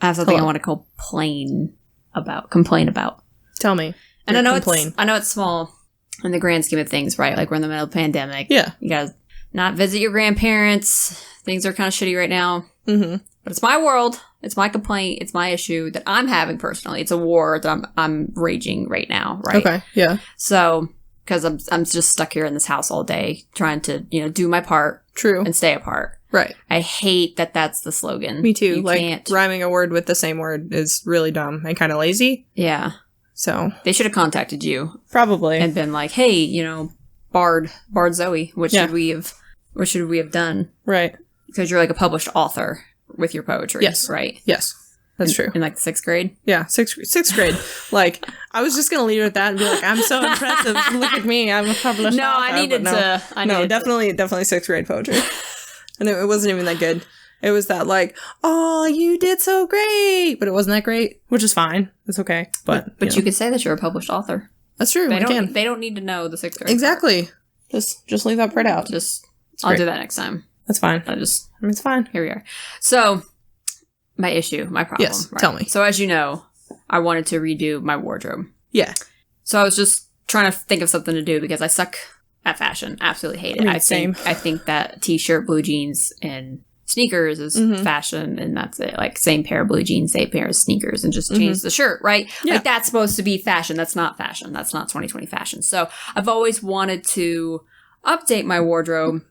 I have something I want to complain about. Tell me. And I know it's small in the grand scheme of things, right? Like, we're in the middle of a pandemic. Yeah. You gotta not visit your grandparents. Things are kind of shitty right now. Mm-hmm. But it's my world. It's my complaint. It's my issue that I'm having personally. It's a war that I'm raging right now, right? Okay, yeah. So, because I'm just stuck here in this house all day trying to, do my part. True. And stay apart. Right. I hate that that's the slogan. Me too. Rhyming a word with the same word is really dumb and kind of lazy. Yeah. So. They should have contacted you. Probably. And been like, hey, Bard Zoe, what should we have done? Right. Because you're like a published author with your poetry. Yes. Right? Yes. That's true. In like the 6th grade? Yeah, sixth grade. Like, I was just going to leave it at that and be like, I'm so impressive. Look at me. I'm a published author. I needed to. Definitely 6th grade poetry. And it wasn't even that good. It was that like, oh, you did so great. But it wasn't that great, which is fine. It's okay. But you can say that you're a published author. That's true. They don't need to know the 6th grade. Exactly. Part. Just leave that part out. I'll do that next time. That's fine. It's fine. Here we are. So, my problem. Yes, right? tell me. So, as you know, I wanted to redo my wardrobe. Yeah. So, I was just trying to think of something to do because I suck at fashion. Absolutely hate it. Same. I think that t-shirt, blue jeans, and sneakers is fashion, and that's it. Like, same pair of blue jeans, same pair of sneakers, and just change the shirt, right? Yeah. Like, that's supposed to be fashion. That's not fashion. That's not 2020 fashion. So, I've always wanted to update my wardrobe,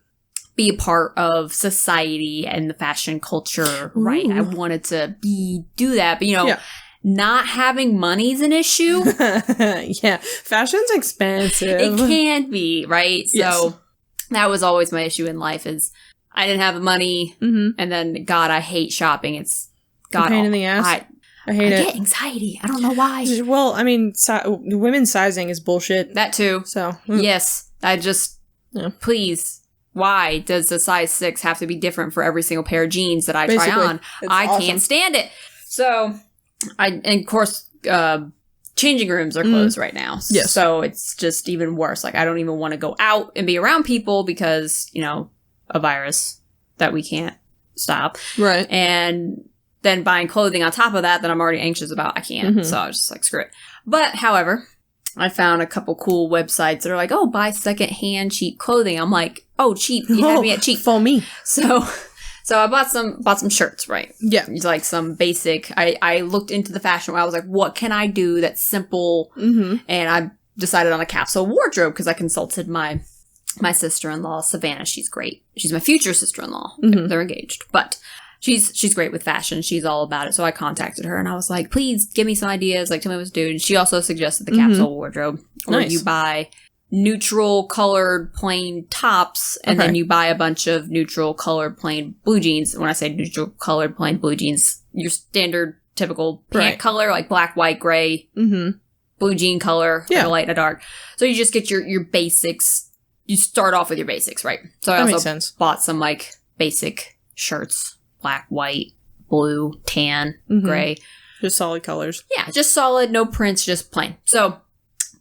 be a part of society and the fashion culture, right? I wanted to do that, but not having money's an issue. Yeah, fashion's expensive. It can be, right? Yes. So that was always my issue in life is I didn't have the money, and then God, I hate shopping. It's God, a pain in the ass. I hate it. I get anxiety. I don't know why. Well, I mean, women's sizing is bullshit. That too. So yes, I just please. Why does the size 6 have to be different for every single pair of jeans that I try on? I can't stand it. So, and of course, changing rooms are closed right now. Yes. So it's just even worse. Like, I don't even want to go out and be around people because, a virus that we can't stop. Right. And then buying clothing on top of that I'm already anxious about. I can't. So I was just like, screw it. But, however, I found a couple cool websites that are like, oh, buy secondhand cheap clothing. I'm like, oh, cheap. You had me at cheap. For me. So I bought some shirts, right? Yeah. It's like some basic. I looked into the fashion where I was like, what can I do that's simple? And I decided on a capsule wardrobe because I consulted my sister-in-law, Savannah. She's great. She's my future sister-in-law. They're engaged. But she's great with fashion. She's all about it. So I contacted her and I was like, please give me some ideas. Like, tell me what to do. And she also suggested the capsule wardrobe where you buy neutral colored plain tops and then you buy a bunch of neutral colored plain blue jeans. When I say neutral colored plain blue jeans, your standard typical pant color, like black, white, gray, blue jean color, like a light and a dark. So you just get your basics. You start off with your basics, right? So I also bought some like basic shirts. Black, white, blue, tan, gray. Just solid colors. Yeah, just solid, no prints, just plain. So,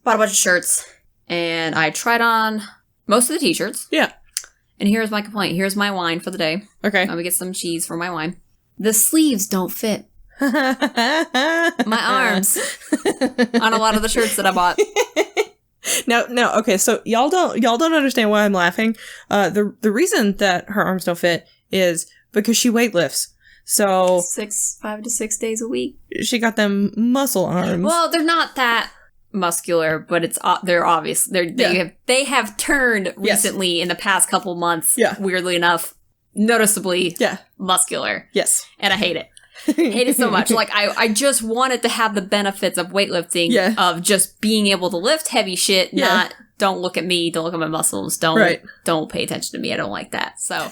bought a bunch of shirts, and I tried on most of the t-shirts. Yeah. And here's my complaint. Here's my wine for the day. Okay. Let me get some cheese for my wine. The sleeves don't fit. My arms on a lot of the shirts that I bought. No, okay, so y'all don't understand why I'm laughing. The reason that her arms don't fit is because she weightlifts. So 5 to 6 days a week. She got them muscle arms. Well, they're not that muscular, but they're obvious. They have turned recently in the past couple months. Yeah. Weirdly enough, noticeably muscular. Yes. And I hate it. Hate it so much. Like, I just wanted to have the benefits of weightlifting, of just being able to lift heavy shit, not don't look at me, don't look at my muscles, don't pay attention to me. I don't like that. So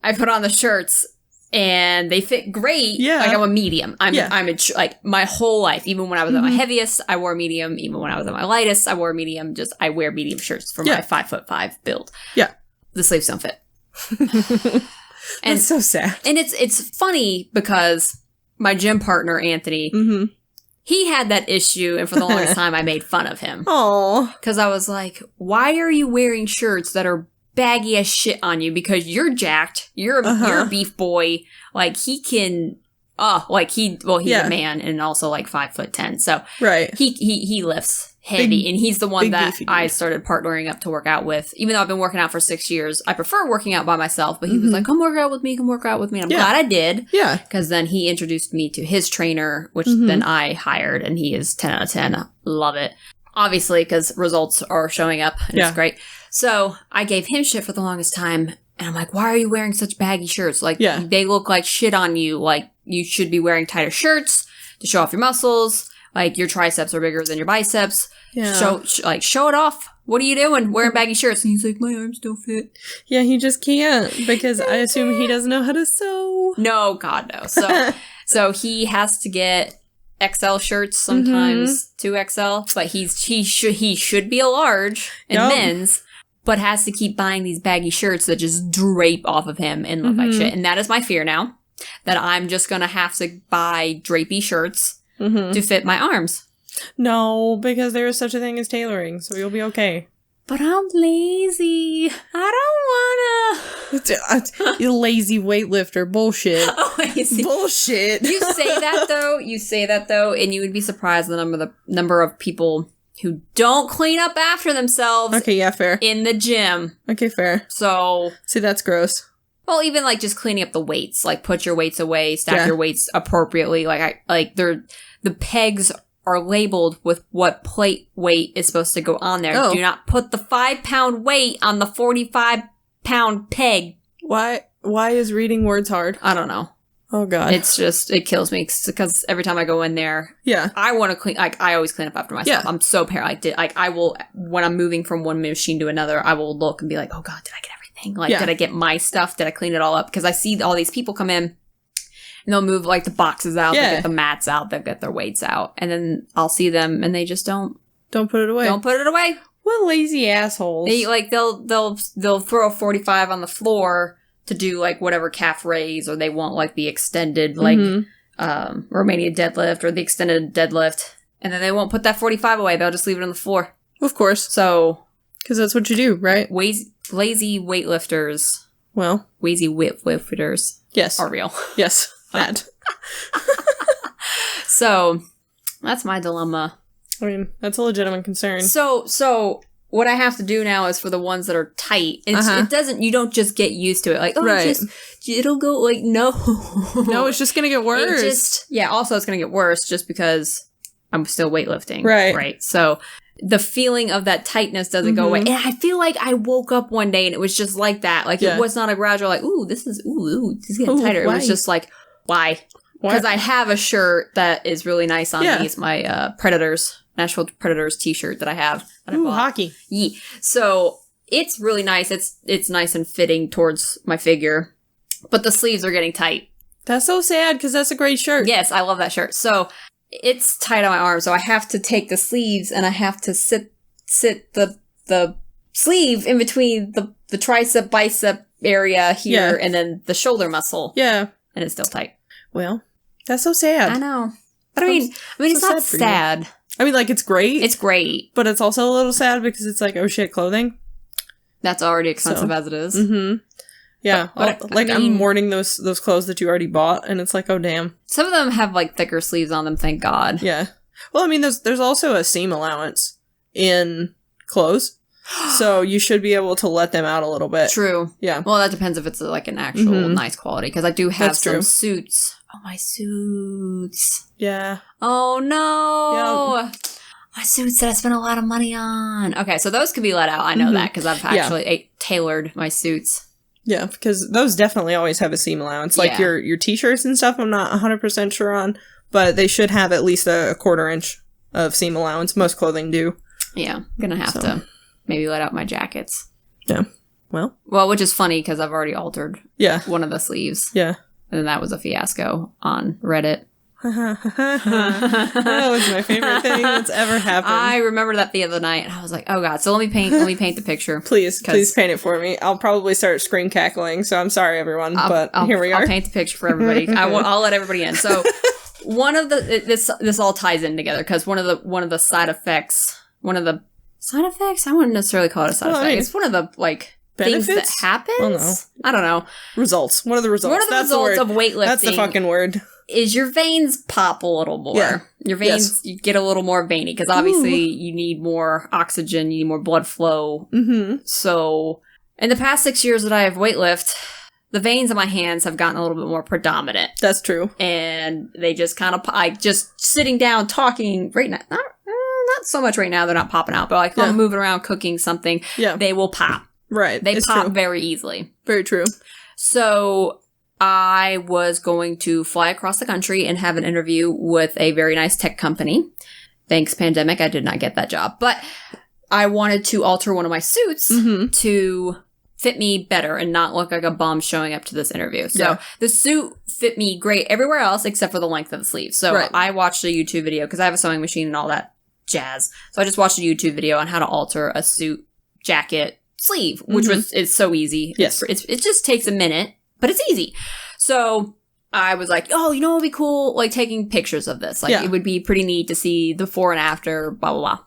I put on the shirts and they fit great. Yeah. Like, I'm a medium. Like, my whole life, even when I was at my heaviest, I wore medium. Even when I was at my lightest, I wore medium. I wear medium shirts for my 5'5" build. Yeah. The sleeves don't fit. And that's so sad. And it's funny because my gym partner, Anthony, he had that issue, and for the longest time, I made fun of him. Oh, because I was like, why are you wearing shirts that are baggy as shit on you? Because you're jacked. You're a beef boy. Like, he can Oh, like he's a man and also like 5'10". So right. He lifts heavy, and he's the one that I dude. started partnering up to work out with. Even though I've been working out for 6 years, I prefer working out by myself. But he was like, "Come work out with me. Come work out with me." And I'm glad I did. Yeah. Because then he introduced me to his trainer, which then I hired, and he is 10 out of 10. Love it. Obviously, because results are showing up, and it's great. So I gave him shit for the longest time. And I'm like, why are you wearing such baggy shirts? Like, they look like shit on you. Like, you should be wearing tighter shirts to show off your muscles. Like, your triceps are bigger than your biceps. Yeah. Show it off. What are you doing wearing baggy shirts? And he's like, my arms don't fit. Yeah, he just can't because I assume he doesn't know how to sew. No, God, no. So he has to get XL shirts sometimes, 2XL. But he should be a large in men's. But has to keep buying these baggy shirts that just drape off of him and look like shit. And that is my fear now. That I'm just going to have to buy drapey shirts to fit my arms. No, because there is such a thing as tailoring, so you'll be okay. But I'm lazy. I don't wanna. You lazy weightlifter. Bullshit. Lazy. Bullshit. You say that though, and you would be surprised the number of people who don't clean up after themselves. Okay, yeah, fair. In the gym. Okay, fair. So. See, that's gross. Well, even like just cleaning up the weights, like put your weights away, stack your weights appropriately. The pegs are labeled with what plate weight is supposed to go on there. Oh. Do not put the 5-pound weight on the 45-pound peg. Why is reading words hard? I don't know. Oh, God. It's just, it kills me because every time I go in there, I want to clean, like, I always clean up after myself. Yeah. I'm so paranoid. I will, when I'm moving from one machine to another, I will look and be like, oh, God, did I get everything? Like, did I get my stuff? Did I clean it all up? Because I see all these people come in and they'll move, like, the boxes out, they'll get the mats out, they'll get their weights out. And then I'll see them and they just don't put it away. Don't put it away. What lazy assholes. They'll throw a 45 on the floor to do, like, whatever calf raise, or they want, like, the extended, like, Romanian deadlift, or the extended deadlift, and then they won't put that 45 away. They'll just leave it on the floor. Of course. So. Because that's what you do, right? Lazy weightlifters. Well. Lazy weightlifters. Yes. Are real. Yes. That. So, that's my dilemma. I mean, that's a legitimate concern. So what I have to do now is for the ones that are tight. You don't just get used to it. Like, it'll go, like, no. No, it's just going to get worse. Also it's going to get worse just because I'm still weightlifting. Right. Right. So the feeling of that tightness doesn't go away. And I feel like I woke up one day and it was just like that. Like, it was not a gradual, like, this is getting tighter. Why? It was just like, why? Because I have a shirt that is really nice on these, my Nashville Predators t-shirt that I have. That I bought. Hockey. Yeah. So it's really nice. It's nice and fitting towards my figure. But the sleeves are getting tight. That's so sad because that's a great shirt. Yes, I love that shirt. So it's tight on my arm. So I have to take the sleeves and I have to sit the sleeve in between the tricep, bicep area here and then the shoulder muscle. Yeah. And it's still tight. Well, that's so sad. I know. But I mean, it's so not sad. I mean, like, it's great. It's great. But it's also a little sad because it's like, oh shit, clothing. That's already expensive as it is. Mm-hmm. Yeah. I'm mourning those clothes that you already bought, and it's like, oh, damn. Some of them have, like, thicker sleeves on them, thank God. Yeah. Well, I mean, there's also a seam allowance in clothes. So you should be able to let them out a little bit. True. Yeah. Well, that depends if it's, like, an actual nice quality, because I do have some suits. Oh, my suits. Yeah. Oh, no. Yep. My suits that I spent a lot of money on. Okay, so those could be let out. I know that because I've actually tailored my suits. Yeah, because those definitely always have a seam allowance. Like your t-shirts and stuff, I'm not 100% sure on, but they should have at least a 1/4 inch of seam allowance. Most clothing do. Yeah, I'm going to have to maybe let out my jackets. Yeah. Well, which is funny because I've already altered one of the sleeves. Yeah. And then that was a fiasco on Reddit. That was my favorite thing that's ever happened. I remember that the other night, and I was like, "Oh God!" So let me paint the picture. Please paint it for me. I'll probably start scream cackling. So I'm sorry, everyone, but here we are. I'll paint the picture for everybody. I'll let everybody in. So one of this all ties in together because one of the side effects. I wouldn't necessarily call it a side effect. It's one of the benefits? Things that happens? Oh, no. I don't know. Results. What are the results? What are the results of weightlifting? That's the fucking word. is your veins pop a little more. Yeah. Your veins, you get a little more veiny because obviously you need more oxygen, you need more blood flow. Mm-hmm. So in the past 6 years that I have weightlifted, the veins in my hands have gotten a little bit more predominant. That's true. And they just kind of, just sitting down talking right now, not so much right now, they're not popping out, but like if I'm moving around cooking something, they will pop. Right. They pop very easily. Very true. So I was going to fly across the country and have an interview with a very nice tech company. Thanks, pandemic, I did not get that job. But I wanted to alter one of my suits to fit me better and not look like a bum showing up to this interview. So the suit fit me great everywhere else except for the length of the sleeve. So I watched a YouTube video because I have a sewing machine and all that jazz. So I just watched a YouTube video on how to alter a suit, jacket, sleeve, which it's so easy. Yes. It just takes a minute, but it's easy. So I was like, oh, you know what would be cool? Like taking pictures of this. Like it would be pretty neat to see the before and after, blah, blah, blah.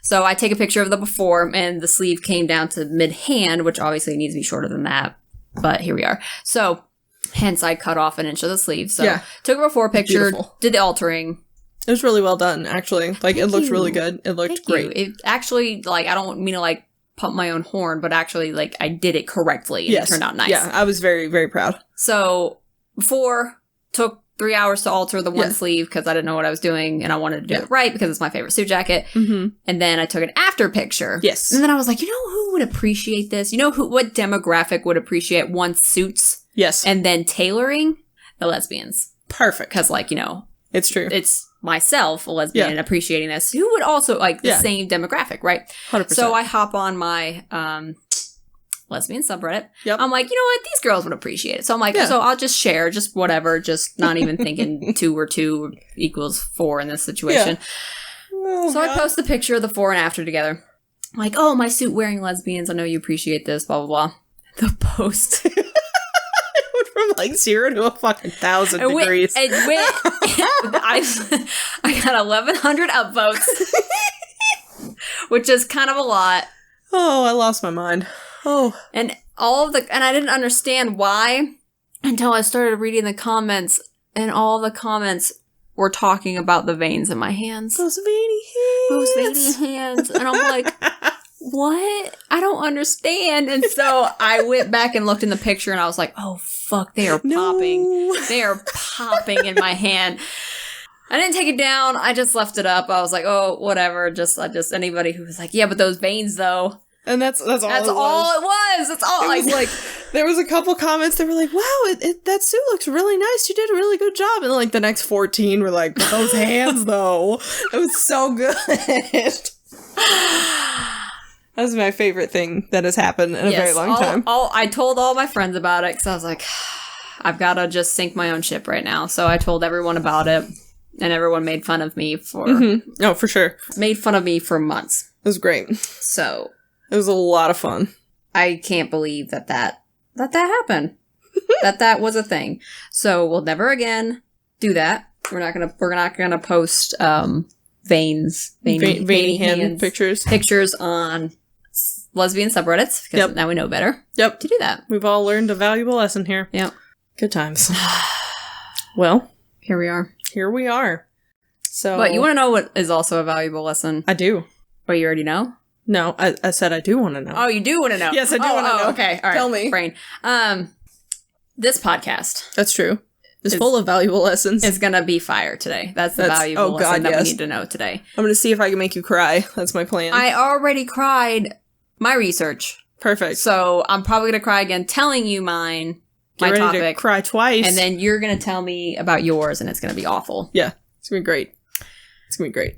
So I take a picture of the before and the sleeve came down to mid-hand, which obviously needs to be shorter than that. But here we are. So hence I cut off an inch of the sleeve. So took a before picture, did the altering. It was really well done, actually. Like it looked really good. It looked great. It actually, like, I don't mean to like pump my own horn, but actually, like, I did it correctly and it turned out nice. Yeah, I was very, very proud. So, before, took 3 hours to alter the one sleeve because I didn't know what I was doing and I wanted to do it right because it's my favorite suit jacket. Mm-hmm. And then I took an after picture. Yes. And then I was like, you know who would appreciate this? You know what demographic would appreciate one suits? Yes. And then tailoring? The lesbians. Perfect. Because, like, you know. It's true. It's myself, a lesbian, and appreciating this, who would also like the same demographic, right? 100%. So I hop on my lesbian subreddit. Yep. I'm like, you know what? These girls would appreciate it. So I'm like, so I'll just share, just whatever, just not even thinking 2 or 2 equals 4 in this situation. Yeah. Oh, so I post the picture of the before and after together. I'm like, oh, my suit wearing lesbians. I know you appreciate this, blah, blah, blah. The post. From like 0 to a fucking 1,000 degrees. I got 1,100 upvotes, which is kind of a lot. Oh, I lost my mind. Oh, and I didn't understand why until I started reading the comments, and all the comments were talking about the veins in my hands. Those veiny hands, and I'm like, what? I don't understand. And so I went back and looked in the picture and I was like, oh, fuck, they are popping. They are popping in my hand. I didn't take it down. I just left it up. I was like, oh, whatever. Just anybody who was like, yeah, but those veins though. And that's all it was. That's all. It was like, there was a couple comments that were like, wow, that suit looks really nice. You did a really good job. And then like the next 14 were like, but those hands though. It was so good. That was my favorite thing that has happened in a very long time. I told all my friends about it because I was like, I've got to just sink my own ship right now. So I told everyone about it, and everyone made fun of me for... Mm-hmm. Oh, for sure. Made fun of me for months. It was great. So... It was a lot of fun. I can't believe that happened. that was a thing. So we'll never again do that. We're not gonna post veiny hand pictures on lesbian subreddits because now we know better. Yep. To do that. We've all learned a valuable lesson here. Yep. Good times. Well, here we are. So, but you want to know what is also a valuable lesson? I do. But you already know? No, I said I do want to know. Oh, you do want to know? Yes, I do want to know. Okay, all right. Tell me. Brain. This podcast. That's true. It's full of valuable lessons. It's going to be fire today. That's the valuable lesson that we need to know today. I'm going to see if I can make you cry. That's my plan. I already cried my research. Perfect. So I'm probably going to cry again telling you my topic. To cry twice. And then you're going to tell me about yours, and it's going to be awful. Yeah. It's going to be great. It's going to be great.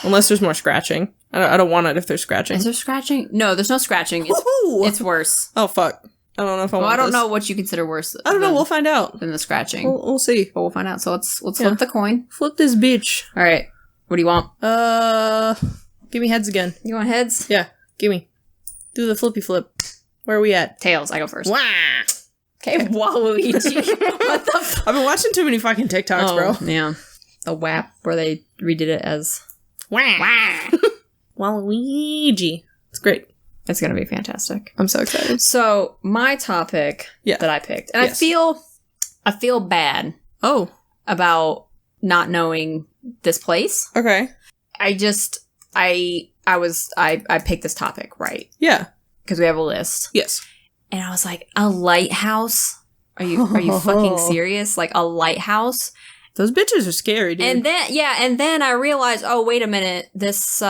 Unless there's more scratching. I don't want it if there's scratching. Is there scratching? No, there's no scratching. It's worse. Oh, fuck. I don't know if I want I don't know what you consider worse. I don't know. We'll find out. Than the scratching. We'll see. But we'll find out. So let's flip the coin. Flip this bitch. All right. What do you want? Give me heads again. You want heads? Yeah. Give me. Do the flippy flip. Where are we at? Tails. I go first. Wah! Okay, Waluigi. What the fuck? I've been watching too many fucking TikToks, bro. Yeah. The WAP where they redid it as... Wah! Waluigi. It's great. It's going to be fantastic. I'm so excited. So, my topic that I picked, and I feel bad. Oh. about not knowing this place. Okay. I picked this topic, right? Yeah. Because we have a list. Yes. And I was like, a lighthouse? Are you fucking serious? Like a lighthouse? Those bitches are scary, dude. And then I realized, oh, wait a minute, this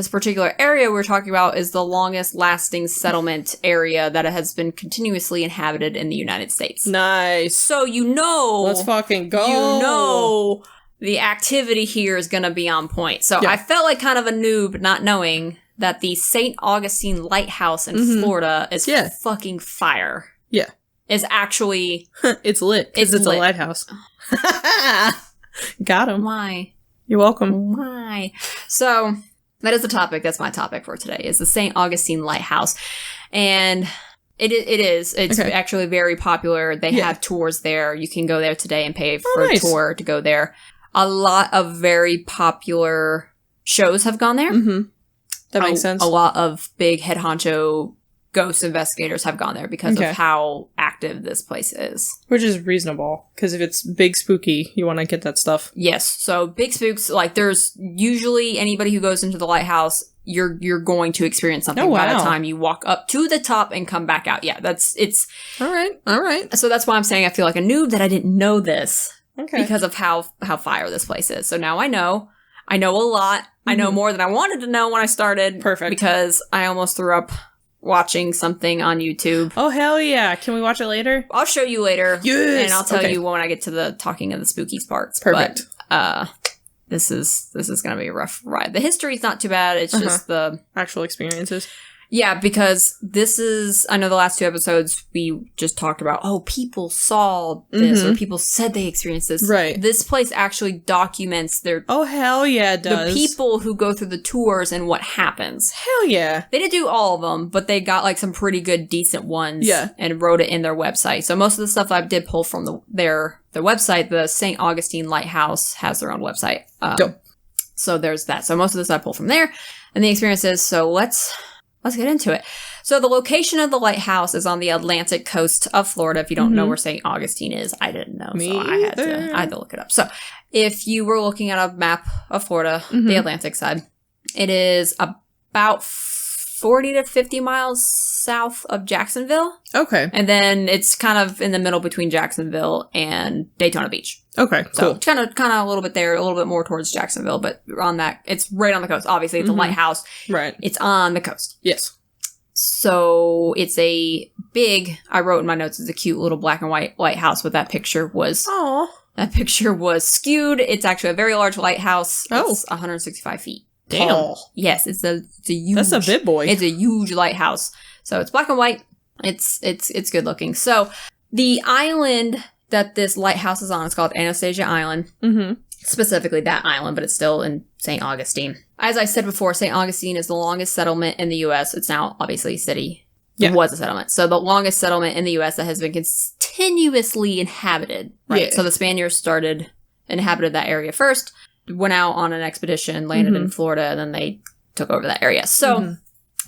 particular area we're talking about is the longest lasting settlement area that has been continuously inhabited in the United States. Nice. So let's fucking go. The activity here is going to be on point. So I felt like kind of a noob not knowing that the St. Augustine Lighthouse in Florida is fucking fire. Yeah. Is actually... It's lit. It's lit. A lighthouse. Got him. Why? You're welcome. Why? So, that is the topic. That's my topic for today, is the St. Augustine Lighthouse. And it is. It's actually very popular. They have tours there. You can go there today and pay for a tour to go there. A lot of very popular shows have gone there. Mm-hmm. That makes sense. A lot of big head honcho ghost investigators have gone there because of how active this place is. Which is reasonable, because if it's big spooky, you want to get that stuff. Yes. So big spooks, like there's usually anybody who goes into the lighthouse, you're going to experience something by the time you walk up to the top and come back out. Yeah, it's... All right. So that's why I'm saying I feel like a noob that I didn't know this. Okay. Because of how fire this place is. So now I know. I know a lot. I know more than I wanted to know when I started. Perfect. Because I almost threw up watching something on YouTube. Oh, hell yeah. Can we watch it later? I'll show you later. Yes. And I'll tell you when I get to the talking of the spooky parts. Perfect. But this is going to be a rough ride. The history's not too bad. It's just the actual experiences. Yeah, because this is, I know the last two episodes we just talked about, people saw this or people said they experienced this. Right. This place actually documents Oh, hell yeah, it does. The people who go through the tours and what happens. Hell yeah. They didn't do all of them, but they got like some pretty good, decent ones and wrote it in their website. So most of the stuff I did pull from their website, the St. Augustine Lighthouse has their own website. Dope. So there's that. So most of this I pulled from there and the experiences. So let's get into it. So the location of the lighthouse is on the Atlantic coast of Florida. If you don't know where St. Augustine is, I didn't know. Me so I had to look it up. So if you were looking at a map of Florida, the Atlantic side, it is about 40 to 50 miles south of Jacksonville. Okay. And then it's kind of in the middle between Jacksonville and Daytona Beach. Okay, cool. So it's kind of a little bit there, a little bit more towards Jacksonville, but on that, it's right on the coast. Obviously, it's a lighthouse. Right. It's on the coast. Yes. So it's a big, I wrote in my notes, it's a cute little black and white lighthouse, but that picture was skewed. It's actually a very large lighthouse. Oh. It's 165 feet. Damn. Tall. Yes, it's a huge. That's a big boy. It's a huge lighthouse. So it's black and white. It's good looking. So the island that this lighthouse is on is called Anastasia Island. Mm-hmm. Specifically that island, but it's still in St. Augustine. As I said before, St. Augustine is the longest settlement in the U.S. It's now obviously a city. It was a settlement. So the longest settlement in the U.S. that has been continuously inhabited. Right. Yeah. So the Spaniards inhabited that area first, went out on an expedition, landed in Florida, and then they took over that area. So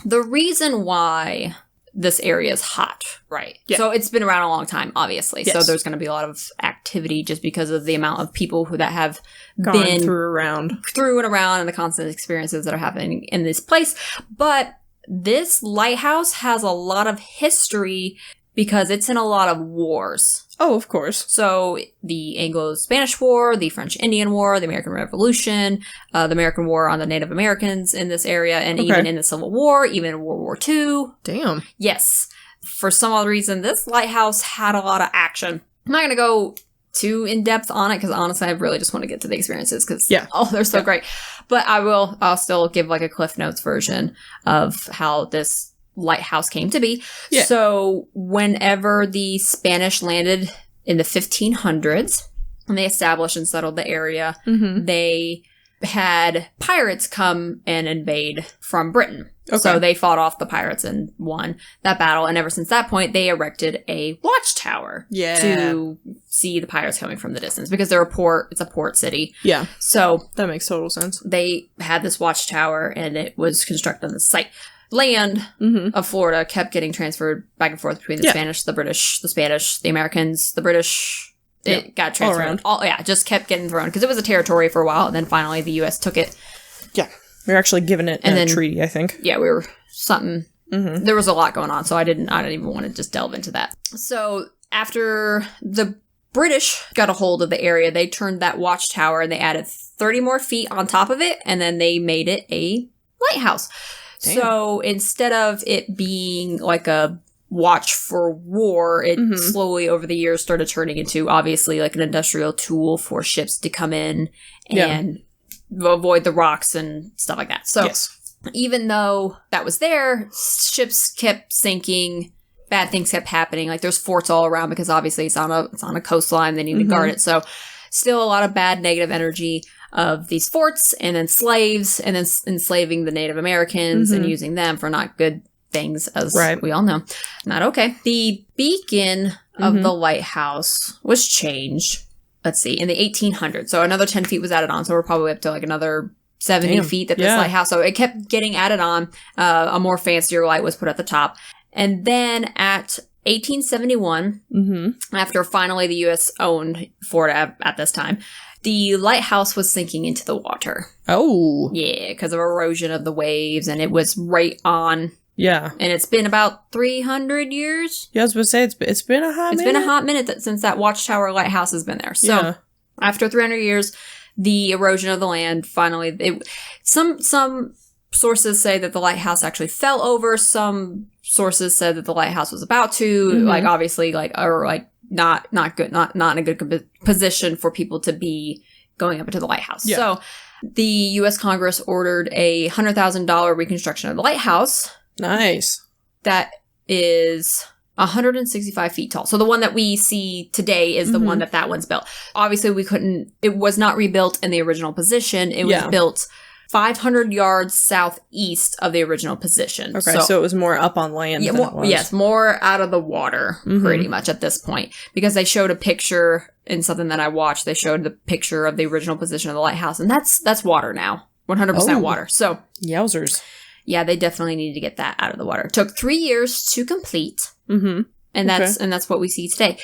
the reason why this area is hot, right? Yeah. So it's been around a long time, obviously. Yes. So there's going to be a lot of activity just because of the amount of people that have been through and around and the constant experiences that are happening in this place. But this lighthouse has a lot of history because it's in a lot of wars. Oh, of course. So the Anglo-Spanish War, the French-Indian War, the American Revolution, the American War on the Native Americans in this area, and even in the Civil War, even in World War II. Damn. Yes. For some odd reason, this lighthouse had a lot of action. I'm not going to go too in-depth on it because honestly, I really just want to get to the experiences because, they're so great. But I'll still give like a Cliff Notes version of how this lighthouse came to be. Yeah. So whenever the Spanish landed in the 1500s and they established and settled the area, they had pirates come and invade from Britain. Okay. So they fought off the pirates and won that battle. And ever since that point, they erected a watchtower to see the pirates coming from the distance because they're it's a port city. Yeah. So that makes total sense. They had this watchtower and it was constructed on the site. Land of Florida kept getting transferred back and forth between the Spanish, the British, the Spanish, the Americans, the British, it got transferred. Just kept getting thrown because it was a territory for a while, and then finally the U.S. took it. Yeah. We were actually given it in a treaty, I think. Yeah, we were something. Mm-hmm. There was a lot going on, so I didn't even want to just delve into that. So after the British got a hold of the area, they turned that watchtower and they added 30 more feet on top of it, and then they made it a lighthouse. Damn. So instead of it being like a watch for war, it slowly over the years started turning into obviously like an industrial tool for ships to come in and avoid the rocks and stuff like that. So even though that was there, ships kept sinking. Bad things kept happening. Like there's forts all around because obviously it's on a coastline. They need to guard it. So still a lot of bad negative energy of these forts, and then slaves, and then enslaving the Native Americans and using them for not good things, as we all know. Not okay. The beacon of the lighthouse was changed, let's see, in the 1800s. So another 10 feet was added on. So we're probably up to like another 70 feet at this lighthouse. So it kept getting added on. A more fancier light was put at the top. And then at 1871, after finally the U.S. owned Fort at this time, the lighthouse was sinking into the water. Oh. Yeah, because of erosion of the waves, and it was right on. Yeah. And it's been about 300 years. Yeah, I was going to say, it's been a hot minute. It's been a hot minute since that watchtower lighthouse has been there. So, after 300 years, the erosion of the land finally... Some sources say that the lighthouse actually fell over. Some sources said that the lighthouse was about to, like, obviously, like, or, like, not good, not in a good position for people to be going up into the lighthouse. Yeah. So, the U.S. Congress ordered a $100,000 reconstruction of the lighthouse. Nice. That is 165 feet tall. So, the one that we see today is the one that one's built. Obviously, it was not rebuilt in the original position. It was built 500 yards southeast of the original position. Okay, so it was more up on land than it was. Yes, more out of the water, pretty much at this point. Because they showed a picture in something that I watched. They showed the picture of the original position of the lighthouse, and that's water now. 100% water. So, yowzers. Yeah, they definitely needed to get that out of the water. It took 3 years to complete, and that's what we see today.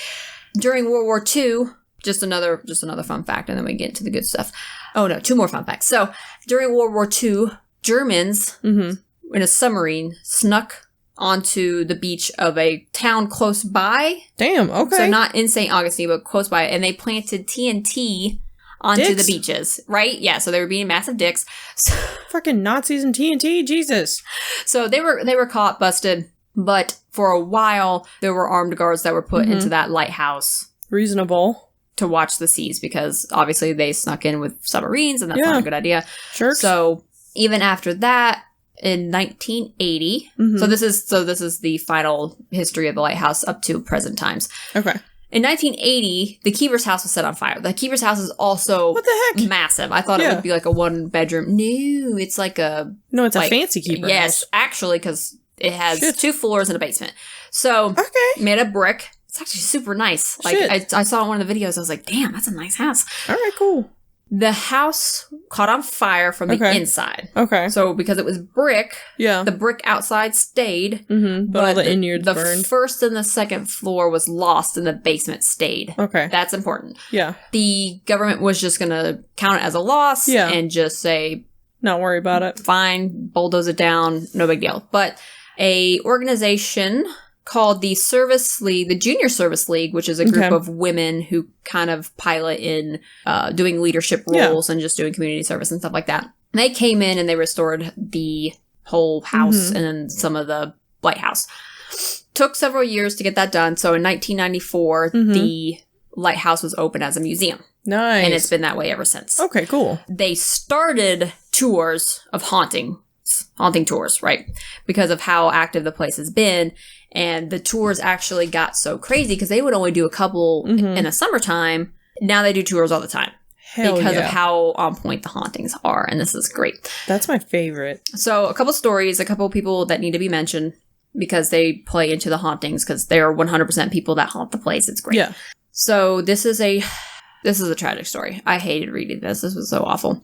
During World War II, just another fun fact, and then we get into the good stuff. Oh no, 2 more fun facts. So, during World War II, Germans in a submarine snuck onto the beach of a town close by. Damn, okay. So not in St. Augustine, but close by, and they planted TNT onto the beaches, right? Yeah, so they were being massive dicks. So, fucking Nazis and TNT, Jesus. So they were caught, busted, but for a while there were armed guards that were put into that lighthouse. Reasonable. To watch the seas, because obviously they snuck in with submarines, and that's not a good idea. Sure. So even after that, in 1980, so this is the final history of the lighthouse up to present times. Okay. In 1980, the keeper's house was set on fire. The keeper's house is also massive. I thought it would be like a 1-bedroom. No, it's like a... No, it's a fancy keeper house. Yes, actually, because it has 2 floors and a basement. So, made of brick. It's actually super nice. Like, I saw in one of the videos, I was like, damn, that's a nice house. All right, cool. The house caught on fire from the inside. Okay. So, because it was brick, the brick outside stayed. But all the innards burned. The first and the second floor was lost, and the basement stayed. Okay. That's important. Yeah. The government was just going to count it as a loss and just say... Not worry about it. Fine, bulldoze it down, no big deal. But a organization... called the Service League, the Junior Service League, which is a group of women who kind of pilot in doing leadership roles and just doing community service and stuff like that. They came in and they restored the whole house and then some of the lighthouse. Took several years to get that done. So in 1994, the lighthouse was open as a museum. Nice. And it's been that way ever since. Okay, cool. They started tours of haunting tours, right? Because of how active the place has been. And the tours actually got so crazy because they would only do a couple in the summertime. Now they do tours all the time. Because of how on point the hauntings are. And this is great. That's my favorite. So a couple stories, a couple people that need to be mentioned because they play into the hauntings because they're 100% people that haunt the place. It's great. Yeah. So this is a tragic story. I hated reading this. This was so awful.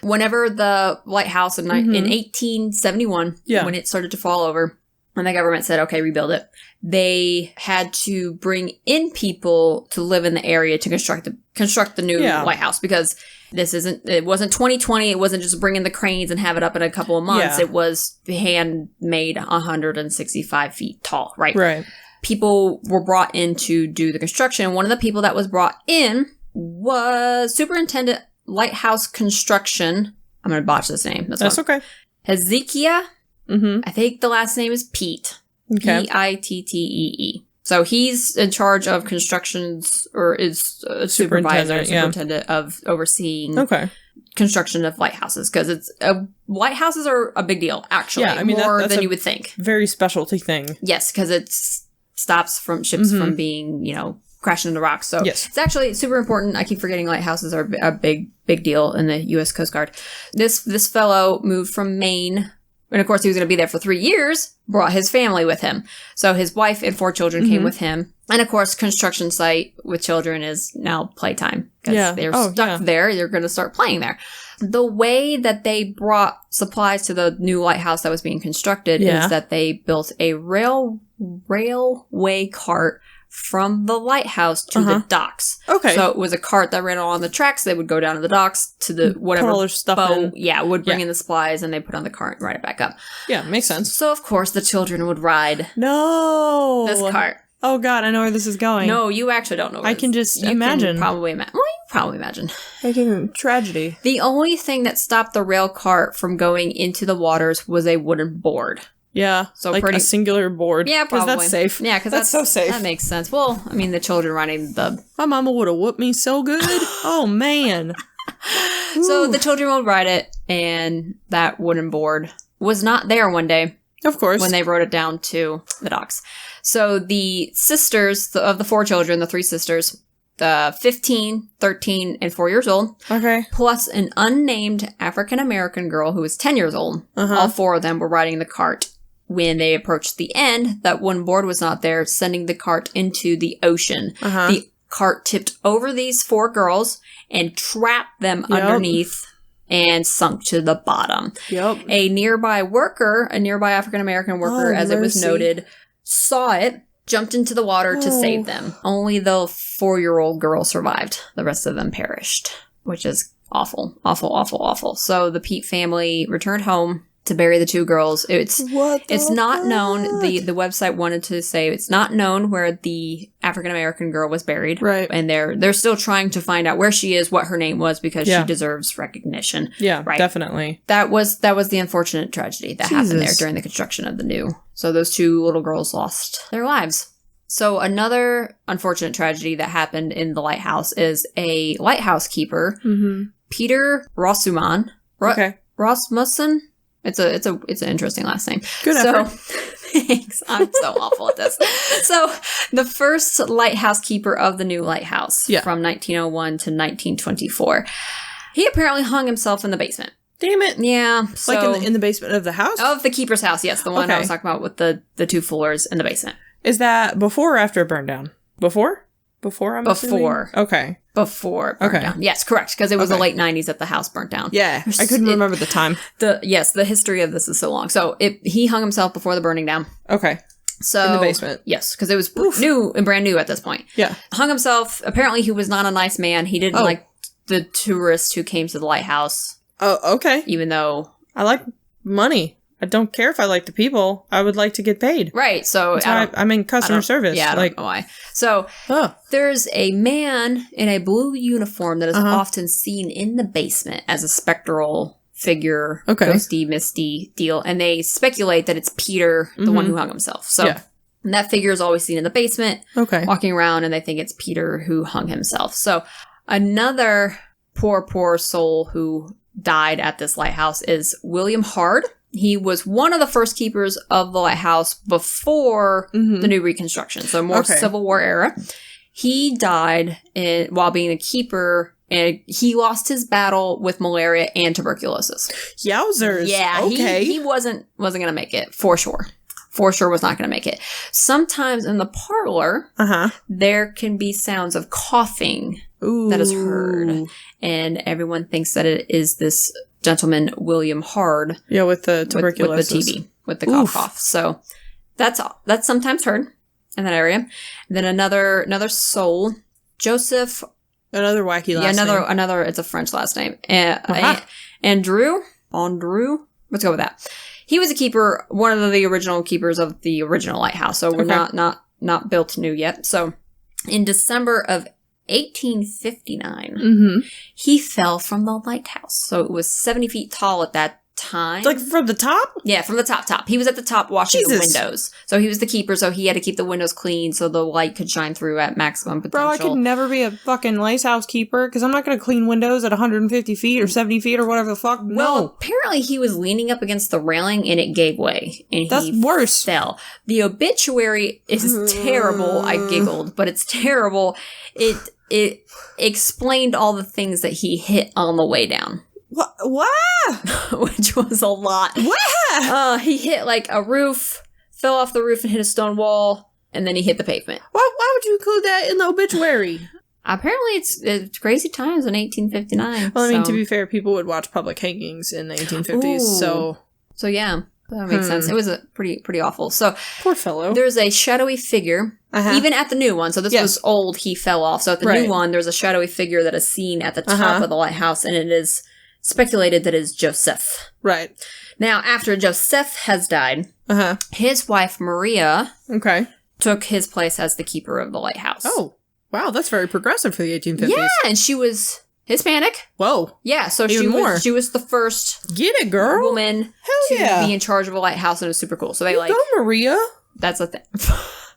Whenever the lighthouse in 1871, when it started to fall over, and the government said, okay, rebuild it, they had to bring in people to live in the area to construct the new lighthouse, because it wasn't 2020. It wasn't just bring in the cranes and have it up in a couple of months. It was handmade 165 feet tall, right? Right. People were brought in to do the construction. One of the people that was brought in was Superintendent Lighthouse Construction. I'm going to botch this name. That's okay. Hezekiah. Mm-hmm. I think the last name is Pete. Okay. P-I-T-T-E-E. So he's in charge of constructions, or is a superintendent of overseeing construction of lighthouses, because lighthouses are a big deal, actually. Yeah, I mean, more than you would think. Very specialty thing. Yes, because it stops from ships from being, crashing into rocks. So it's actually super important. I keep forgetting lighthouses are a big deal in the U.S. Coast Guard. This fellow moved from Maine. And, of course, he was going to be there for 3 years, brought his family with him. So his wife and 4 children came with him. And, of course, construction site with children is now playtime. Because they're stuck there. They're going to start playing there. The way that they brought supplies to the new lighthouse that was being constructed is that they built a railway cart from the lighthouse to the docks. Okay. So it was a cart that ran along the tracks. They would go down to the docks to the whatever all their stuff in. would bring in the supplies, and they put on the cart and ride it back up. Yeah, makes sense. So of course the children would ride this cart. Oh God, I know where this is going. No, you actually don't know where I can just imagine. You can probably imagine. Tragedy. The only thing that stopped the rail cart from going into the waters was a wooden board. Yeah, so like a singular board. Yeah, probably. Because that's safe. Yeah, because that's so safe. That makes sense. Well, I mean, the children riding My mama would have whooped me so good. Oh, man. So the children would ride it, and that wooden board was not there one day. Of course. When they rode it down to the docks. So the sisters, of the 4 children, the 3 sisters, 15, 13, and 4 years old. Okay. Plus an unnamed African-American girl who was 10 years old. All 4 of them were riding the cart. When they approached the end, that one board was not there, sending the cart into the ocean. The cart tipped over these 4 girls and trapped them underneath and sunk to the bottom. A nearby African-American worker, as it was noted, saw it, jumped into the water to save them. Only the 4-year-old girl survived. The rest of them perished, which is awful, awful, awful, awful. So the Pete family returned home to bury the 2 girls. It's not known. The website wanted to say it's not known where the African-American girl was buried. Right. And they're still trying to find out where she is, what her name was, because she deserves recognition. Yeah, right. Definitely. That was the unfortunate tragedy that happened there during the construction of the new. So those 2 little girls lost their lives. So another unfortunate tragedy that happened in the lighthouse is a lighthouse keeper, Peter Rossmann. Rasmussen? It's an interesting last name. Good effort. Thanks. I'm so awful at this. So, the first lighthouse keeper of the new lighthouse from 1901 to 1924. He apparently hung himself in the basement. Damn it. Yeah. So, like in the basement of the house? Of the keeper's house, yes. The one I was talking about with the 2 floors in the basement. Is that before or after it burned down? Before, I'm assuming? Before. Okay. Before it burned down. Yes, correct. Because it was the late 90s that the house burnt down. Yeah. I couldn't remember the time. The history of this is so long. So he hung himself before the burning down. Okay. So in the basement. Yes, because it was brand new at this point. Yeah. Hung himself. Apparently he was not a nice man. He didn't like the tourists who came to the lighthouse. Oh, okay. Even though I like money. I don't care if I like the people. I would like to get paid. Right. So I'm in customer service. Yeah, I don't know why. So there's a man in a blue uniform that is often seen in the basement as a spectral figure, ghosty, misty deal. And they speculate that it's Peter, the one who hung himself. So and that figure is always seen in the basement, walking around, and they think it's Peter who hung himself. So another poor soul who died at this lighthouse is William Hard. He was one of the first keepers of the lighthouse before the new reconstruction, so more Civil War era. He died while being a keeper, and he lost his battle with malaria and tuberculosis. Yowzers! Yeah, he wasn't going to make it, for sure. For sure was not going to make it. Sometimes in the parlor, there can be sounds of coughing that is heard, and everyone thinks that it is this gentleman, William Hard. Yeah, with the tuberculosis. With the TB, with the cough. So that's sometimes heard in that area. And then another soul, Joseph. Another wacky last name. Another. It's a French last name. Andrew. Let's go with that. He was a keeper, one of the original keepers of the original lighthouse. So we're not built new yet. So in December of 1859, he fell from the lighthouse. So it was 70 feet tall at that time. Like from the top? Yeah, from the top. He was at the top washing the windows. So he was the keeper, so he had to keep the windows clean so the light could shine through at maximum potential. Bro, I could never be a fucking lighthouse keeper because I'm not going to clean windows at 150 feet or 70 feet or whatever the fuck. No. Well, apparently he was leaning up against the railing and it gave way. And that's worse. Fell. The obituary is terrible. I giggled, but it's terrible. It explained all the things that he hit on the way down. What? Which was a lot. What? He hit like a roof, fell off the roof and hit a stone wall, and then he hit the pavement. Why would you include that in the obituary? Apparently it's crazy times in 1859. Well, I mean, to be fair, people would watch public hangings in the 1850s, so yeah, that makes sense. It was a pretty awful. So poor fellow. There's a shadowy figure, even at the new one. So this was old, he fell off. So at the new one, there's a shadowy figure that is seen at the top of the lighthouse, and it is speculated that is Joseph. Right. Now, after Joseph has died, his wife, Maria, took his place as the keeper of the lighthouse. Oh, wow. That's very progressive for the 1850s. Yeah, and she was Hispanic. Whoa. Yeah, so she was the first Get it, girl. woman to be in charge of a lighthouse, and it was super cool. So they go, Maria. That's the thing.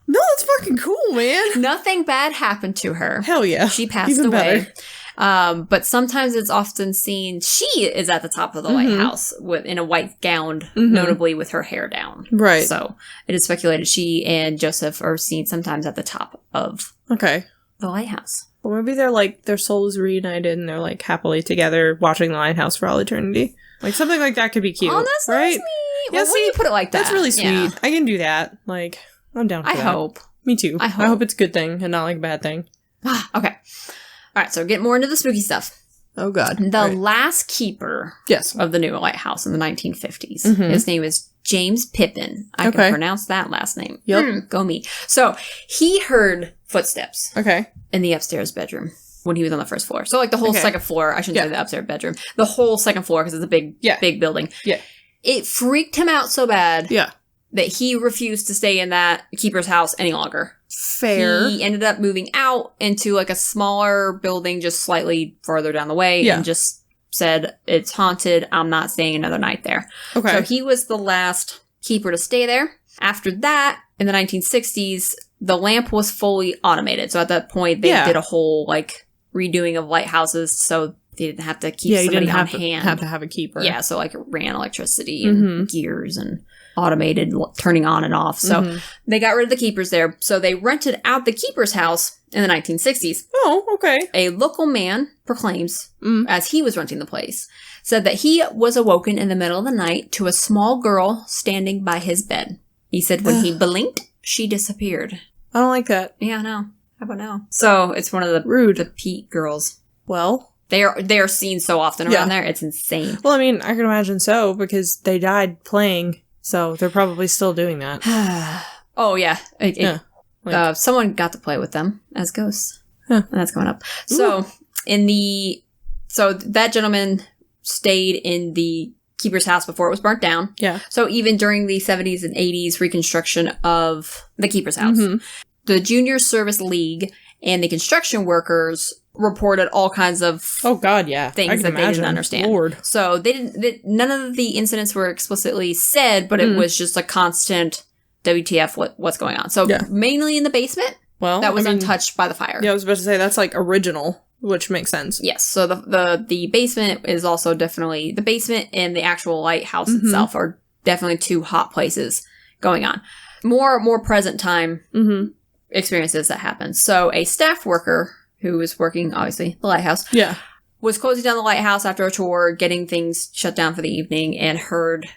No, that's fucking cool, man. Nothing bad happened to her. Hell yeah. She passed away. But sometimes it's often seen she is at the top of the lighthouse in a white gown, notably with her hair down. Right. So it is speculated she and Joseph are seen sometimes at the top of the lighthouse. Well, maybe they're like, their souls reunited and they're like happily together watching the lighthouse for all eternity. Like something like that could be cute. Oh, that's right? Nice. Well, when you put it like that. That's really sweet. Yeah. I can do that. Like, I'm down for that. I hope. Me too. I hope it's a good thing and not like a bad thing. Okay. All right, so get more into the spooky stuff. Oh, God. The last keeper of the new lighthouse in the 1950s. His name is James Pippin. I can pronounce that last name. Yep. Go me. So he heard footsteps in the upstairs bedroom when he was on the first floor. So like the whole second floor. I shouldn't say the upstairs bedroom. The whole second floor because it's a big building. Yeah. It freaked him out so bad that he refused to stay in that keeper's house any longer. Fair. He ended up moving out into like a smaller building just slightly farther down the way and just said, it's haunted. I'm not staying another night there. Okay. So he was the last keeper to stay there. After that, in the 1960s, the lamp was fully automated. So at that point, they did a whole like redoing of lighthouses so they didn't have to keep somebody on hand. Have to have a keeper. Yeah, so like it ran electricity and gears and automated turning on and off. So they got rid of the keepers there. So they rented out the keeper's house in the 1960s. Oh, okay. A local man proclaims, as he was renting the place, said that he was awoken in the middle of the night to a small girl standing by his bed. He said when he blinked, she disappeared. I don't like that. Yeah, I know. How about now? So it's one of the Pete girls. Well, they are seen so often around there. It's insane. Well, I mean, I can imagine so because they died playing. So they're probably still doing that. Oh, yeah. Someone got to play with them as ghosts. And that's coming up. So that gentleman stayed in the keeper's house before it was burnt down. Yeah. So even during the 70s and 80s reconstruction of the keeper's house, the Junior Service League and the construction workers reported all kinds of things that they didn't understand. Lord. So none of the incidents were explicitly said, but it was just a constant WTF, what's going on. So mainly in the basement, that was untouched by the fire. Yeah, I was about to say that's like original, which makes sense. Yes. So the basement is also definitely, the basement and the actual lighthouse itself are definitely two hot places going on. More present time experiences that happen. So a staff worker who was working, obviously, the lighthouse, was closing down the lighthouse after a tour, getting things shut down for the evening, and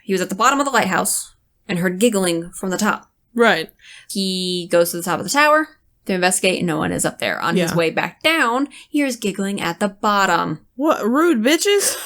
he was at the bottom of the lighthouse and heard giggling from the top. Right. He goes to the top of the tower to investigate, and no one is up there. On his way back down, he hears giggling at the bottom. What? Rude bitches?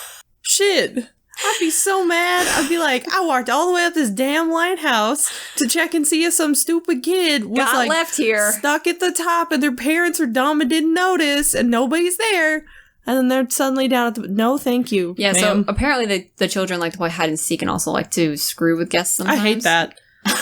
Shit. I'd be so mad. I'd be like, I walked all the way up this damn lighthouse to check and see if some stupid kid was got left here, stuck at the top, and their parents were dumb and didn't notice, and nobody's there. And then they're suddenly down at the... No, thank you, Yeah, ma'am. so apparently the children like to play hide and seek and also like to screw with guests sometimes. I hate that.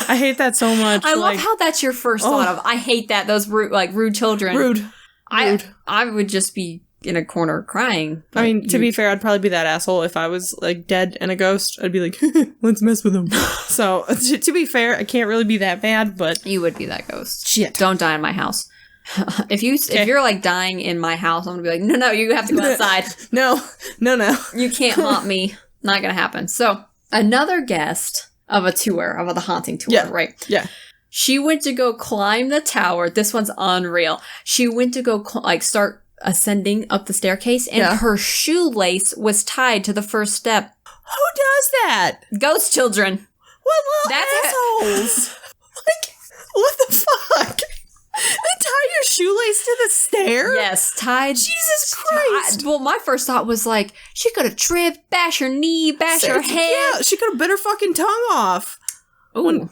I hate that so much. I love how that's your first thought of. I hate that. Those rude children. Rude. I would just be in a corner crying. I mean, to be fair, I'd probably be that asshole if I was, like, dead and a ghost. I'd be like, let's mess with him. So, to be fair, I can't really be that bad, but... You would be that ghost. Shit. Don't die in my house. If you're, like, dying in my house, I'm gonna be like, no, you have to go outside. No. You can't haunt me. Not gonna happen. So, another guest of a tour, of the haunting tour, right? Yeah. She went to go climb the tower. This one's unreal. She went to go, start ascending up the staircase, and her shoelace was tied to the first step. Who does that? Ghost children. What little assholes? Like, what the fuck? They tie your shoelace to the stair? Yes, tied. Jesus Christ. Well, my first thought was like, she could have tripped, bash her knee, bash her head. Yeah, she could have bit her fucking tongue off. Ooh,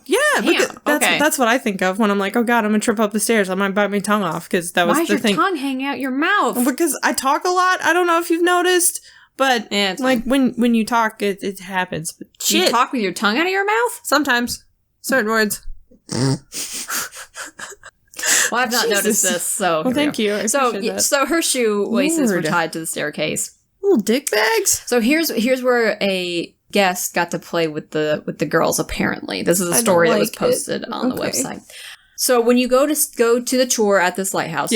that's what I think of when I'm like, oh god, I'm gonna trip up the stairs. I might bite my tongue off, because that was the thing. Why is your tongue hanging out your mouth? Because I talk a lot. I don't know if you've noticed, but like when you talk, it happens. But shit. You talk with your tongue out of your mouth? Sometimes. Certain words. Well, I've not noticed this, so... Well, thank you. I so her shoelaces were tied to the staircase. Little dick bags. So here's where a guest got to play with the girls, apparently. This is a story that was posted on the website. So when you go to the tour at this lighthouse,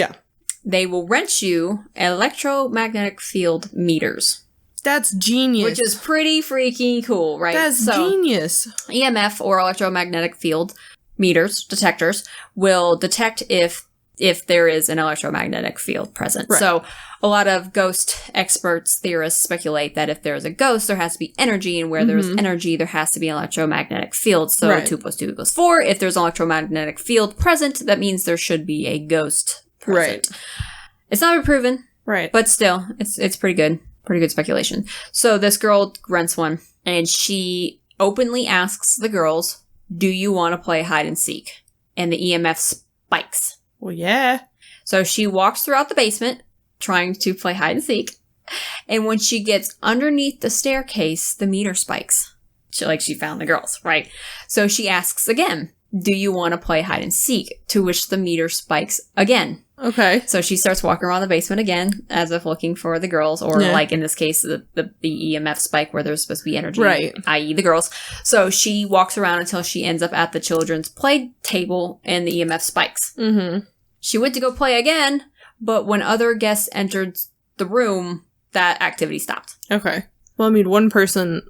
they will rent you electromagnetic field meters. That's genius. Which is pretty freaking cool, right? That's genius. EMF, or electromagnetic field meters, detectors, will detect if there is an electromagnetic field present. Right. So a lot of ghost experts, theorists speculate that if there's a ghost, there has to be energy, and where there's energy, there has to be an electromagnetic field. So 2 + 2 = 4. If there's an electromagnetic field present, that means there should be a ghost present. Right. It's not been proven. Right. But still, it's pretty good. Pretty good speculation. So this girl rents one, and she openly asks the girls, do you want to play hide and seek? And the EMF spikes. Well, yeah. So she walks throughout the basement trying to play hide and seek. And when she gets underneath the staircase, the meter spikes. She found the girls, right? So she asks again, do you want to play hide and seek? To which the meter spikes again. Okay. So she starts walking around the basement again, as if looking for the girls, or like in this case, the EMF spike where there's supposed to be energy, right, i.e. the girls. So she walks around until she ends up at the children's play table, and the EMF spikes. Mm-hmm. She went to go play again, but when other guests entered the room, that activity stopped. Okay. Well, I mean, one person...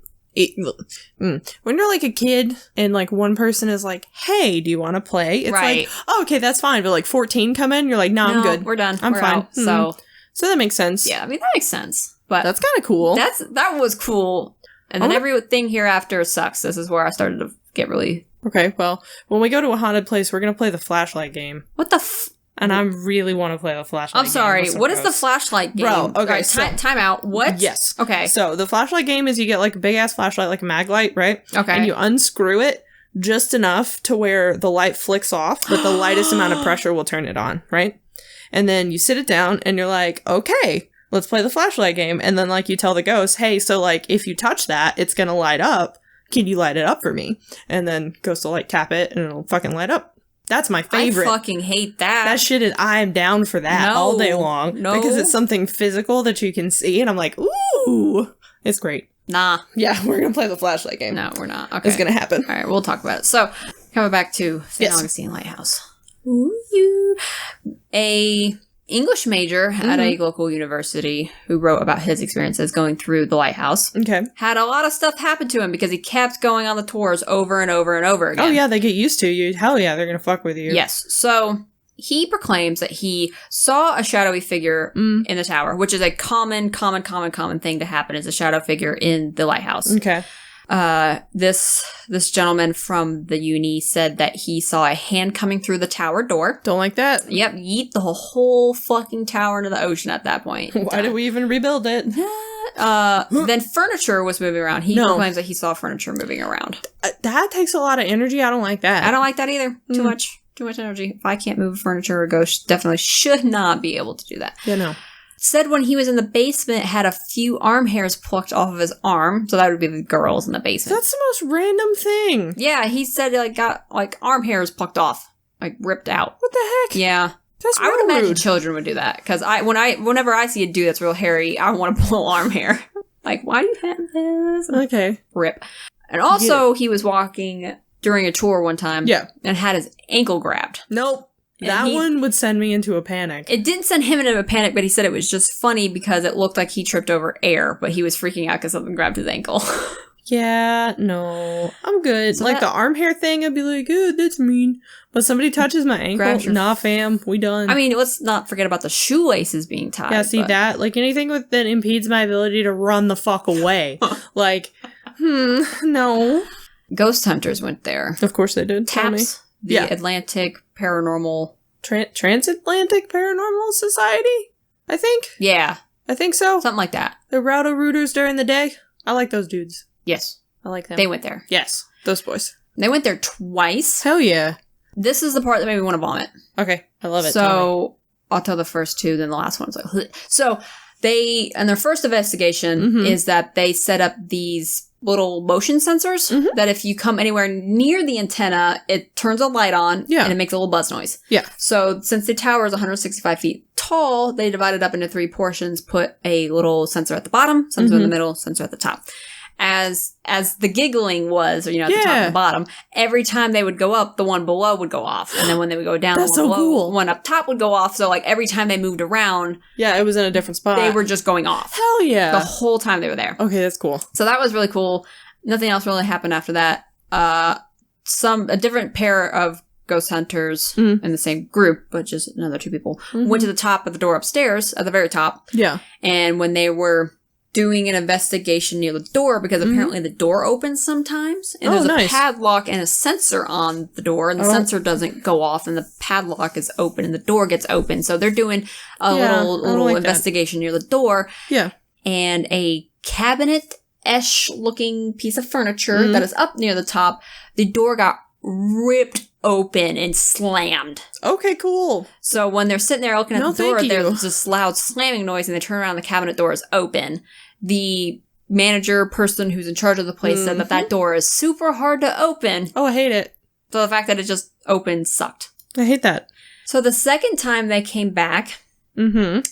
when you're like a kid and like one person is like, hey, do you want to play? It's like, oh, okay, that's fine. But like 14 come in, you're like, no, I'm good. We're done. I'm fine. Out. So that makes sense. Yeah, I mean, that makes sense. But that's kind of cool. That was cool. And then everything hereafter sucks. This is where I started to get really... Okay, well, when we go to a haunted place, we're going to play the flashlight game. What the And I really want to play the flashlight game. I'm sorry. What is the flashlight game? Bro, okay. Right, time out. What? Yes. Okay. So the flashlight game is you get like a big ass flashlight, like a mag light, right? Okay. And you unscrew it just enough to where the light flicks off, but the lightest amount of pressure will turn it on, right? And then you sit it down and you're like, okay, let's play the flashlight game. And then like you tell the ghost, hey, so like if you touch that, it's going to light up. Can you light it up for me? And then ghost will like tap it and it'll fucking light up. That's my favorite. I fucking hate that. That shit is, I am down for that all day long. No. Because it's something physical that you can see, and I'm like, ooh, it's great. Nah. Yeah, we're going to play the flashlight game. No, we're not. Okay. It's going to happen. All right, we'll talk about it. So, coming back to St. Augustine Lighthouse. Ooh, a English major at a local university who wrote about his experiences going through the lighthouse. Okay. Had a lot of stuff happen to him because he kept going on the tours over and over and over again. Oh, yeah, they get used to you. Hell yeah, they're going to fuck with you. Yes. So he proclaims that he saw a shadowy figure in the tower, which is a common thing to happen, is a shadow figure in the lighthouse. Okay. This gentleman from the uni said that he saw a hand coming through the tower door. Don't like that. Yep, yeet the whole fucking tower into the ocean at that point. Why did we even rebuild it? Then furniture was moving around. He proclaims that he saw furniture moving around. That takes a lot of energy. I don't like that. I don't like that either. Too much energy. If I can't move furniture, a ghost definitely should not be able to do that. Yeah, no. Said when he was in the basement, had a few arm hairs plucked off of his arm. So that would be the girls in the basement. That's the most random thing. Yeah, he said got arm hairs plucked off, ripped out. What the heck? Yeah. That's I would imagine rude. children would do that because whenever I see a dude that's real hairy, I want to pull arm hair. Why do you have this? Okay. Rip. And also, he was walking during a tour one time. Yeah. And had his ankle grabbed. Nope. That one would send me into a panic. It didn't send him into a panic, but he said it was just funny because it looked like he tripped over air, but he was freaking out because something grabbed his ankle. Yeah, no. I'm good. So the arm hair thing, I'd be like, oh, that's mean. But somebody touches my ankle, nah, fam, we done. I mean, let's not forget about the shoelaces being tied. Yeah, see that? Anything that impedes my ability to run the fuck away. No. Ghost hunters went there. Of course they did. TAPS, the Atlantic Paranormal... Transatlantic Paranormal Society? I think? Yeah. I think so. Something like that. The Roto-Rooters during the day? I like those dudes. Yes. I like them. They went there. Yes. Those boys. They went there twice. Hell yeah. This is the part that made me want to vomit. Okay. I love it. So, I'll tell the first two, then the last one's So, and their first investigation is that they set up these little motion sensors that if you come anywhere near the antenna, it turns a light on and it makes a little buzz noise. Yeah. So, since the tower is 165 feet tall, they divided up into 3 portions, put a little sensor at the bottom, sensor in the middle, sensor at the top. As the giggling was, at the top and the bottom, every time they would go up, the one below would go off. And then when they would go down, the one below, one up top would go off. So every time they moved around, it was in a different spot. They were just going off. Hell yeah. The whole time they were there. Okay, that's cool. So that was really cool. Nothing else really happened after that. A different pair of ghost hunters in the same group, but just another 2 people, went to the top of the door upstairs, at the very top. Yeah. And when they were doing an investigation near the door, because apparently the door opens sometimes, and there's a padlock and a sensor on the door, and the sensor doesn't go off, and the padlock is open, and the door gets open. So they're doing a little investigation near the door. Yeah. And a cabinet-esh looking piece of furniture that is up near the top, the door got ripped open and slammed. Okay, cool. So when they're sitting there looking at the door, there's this loud slamming noise, and they turn around, the cabinet door is open. The manager person who's in charge of the place said that door is super hard to open. Oh, I hate it. So the fact that it just opened sucked. I hate that. So the second time they came back,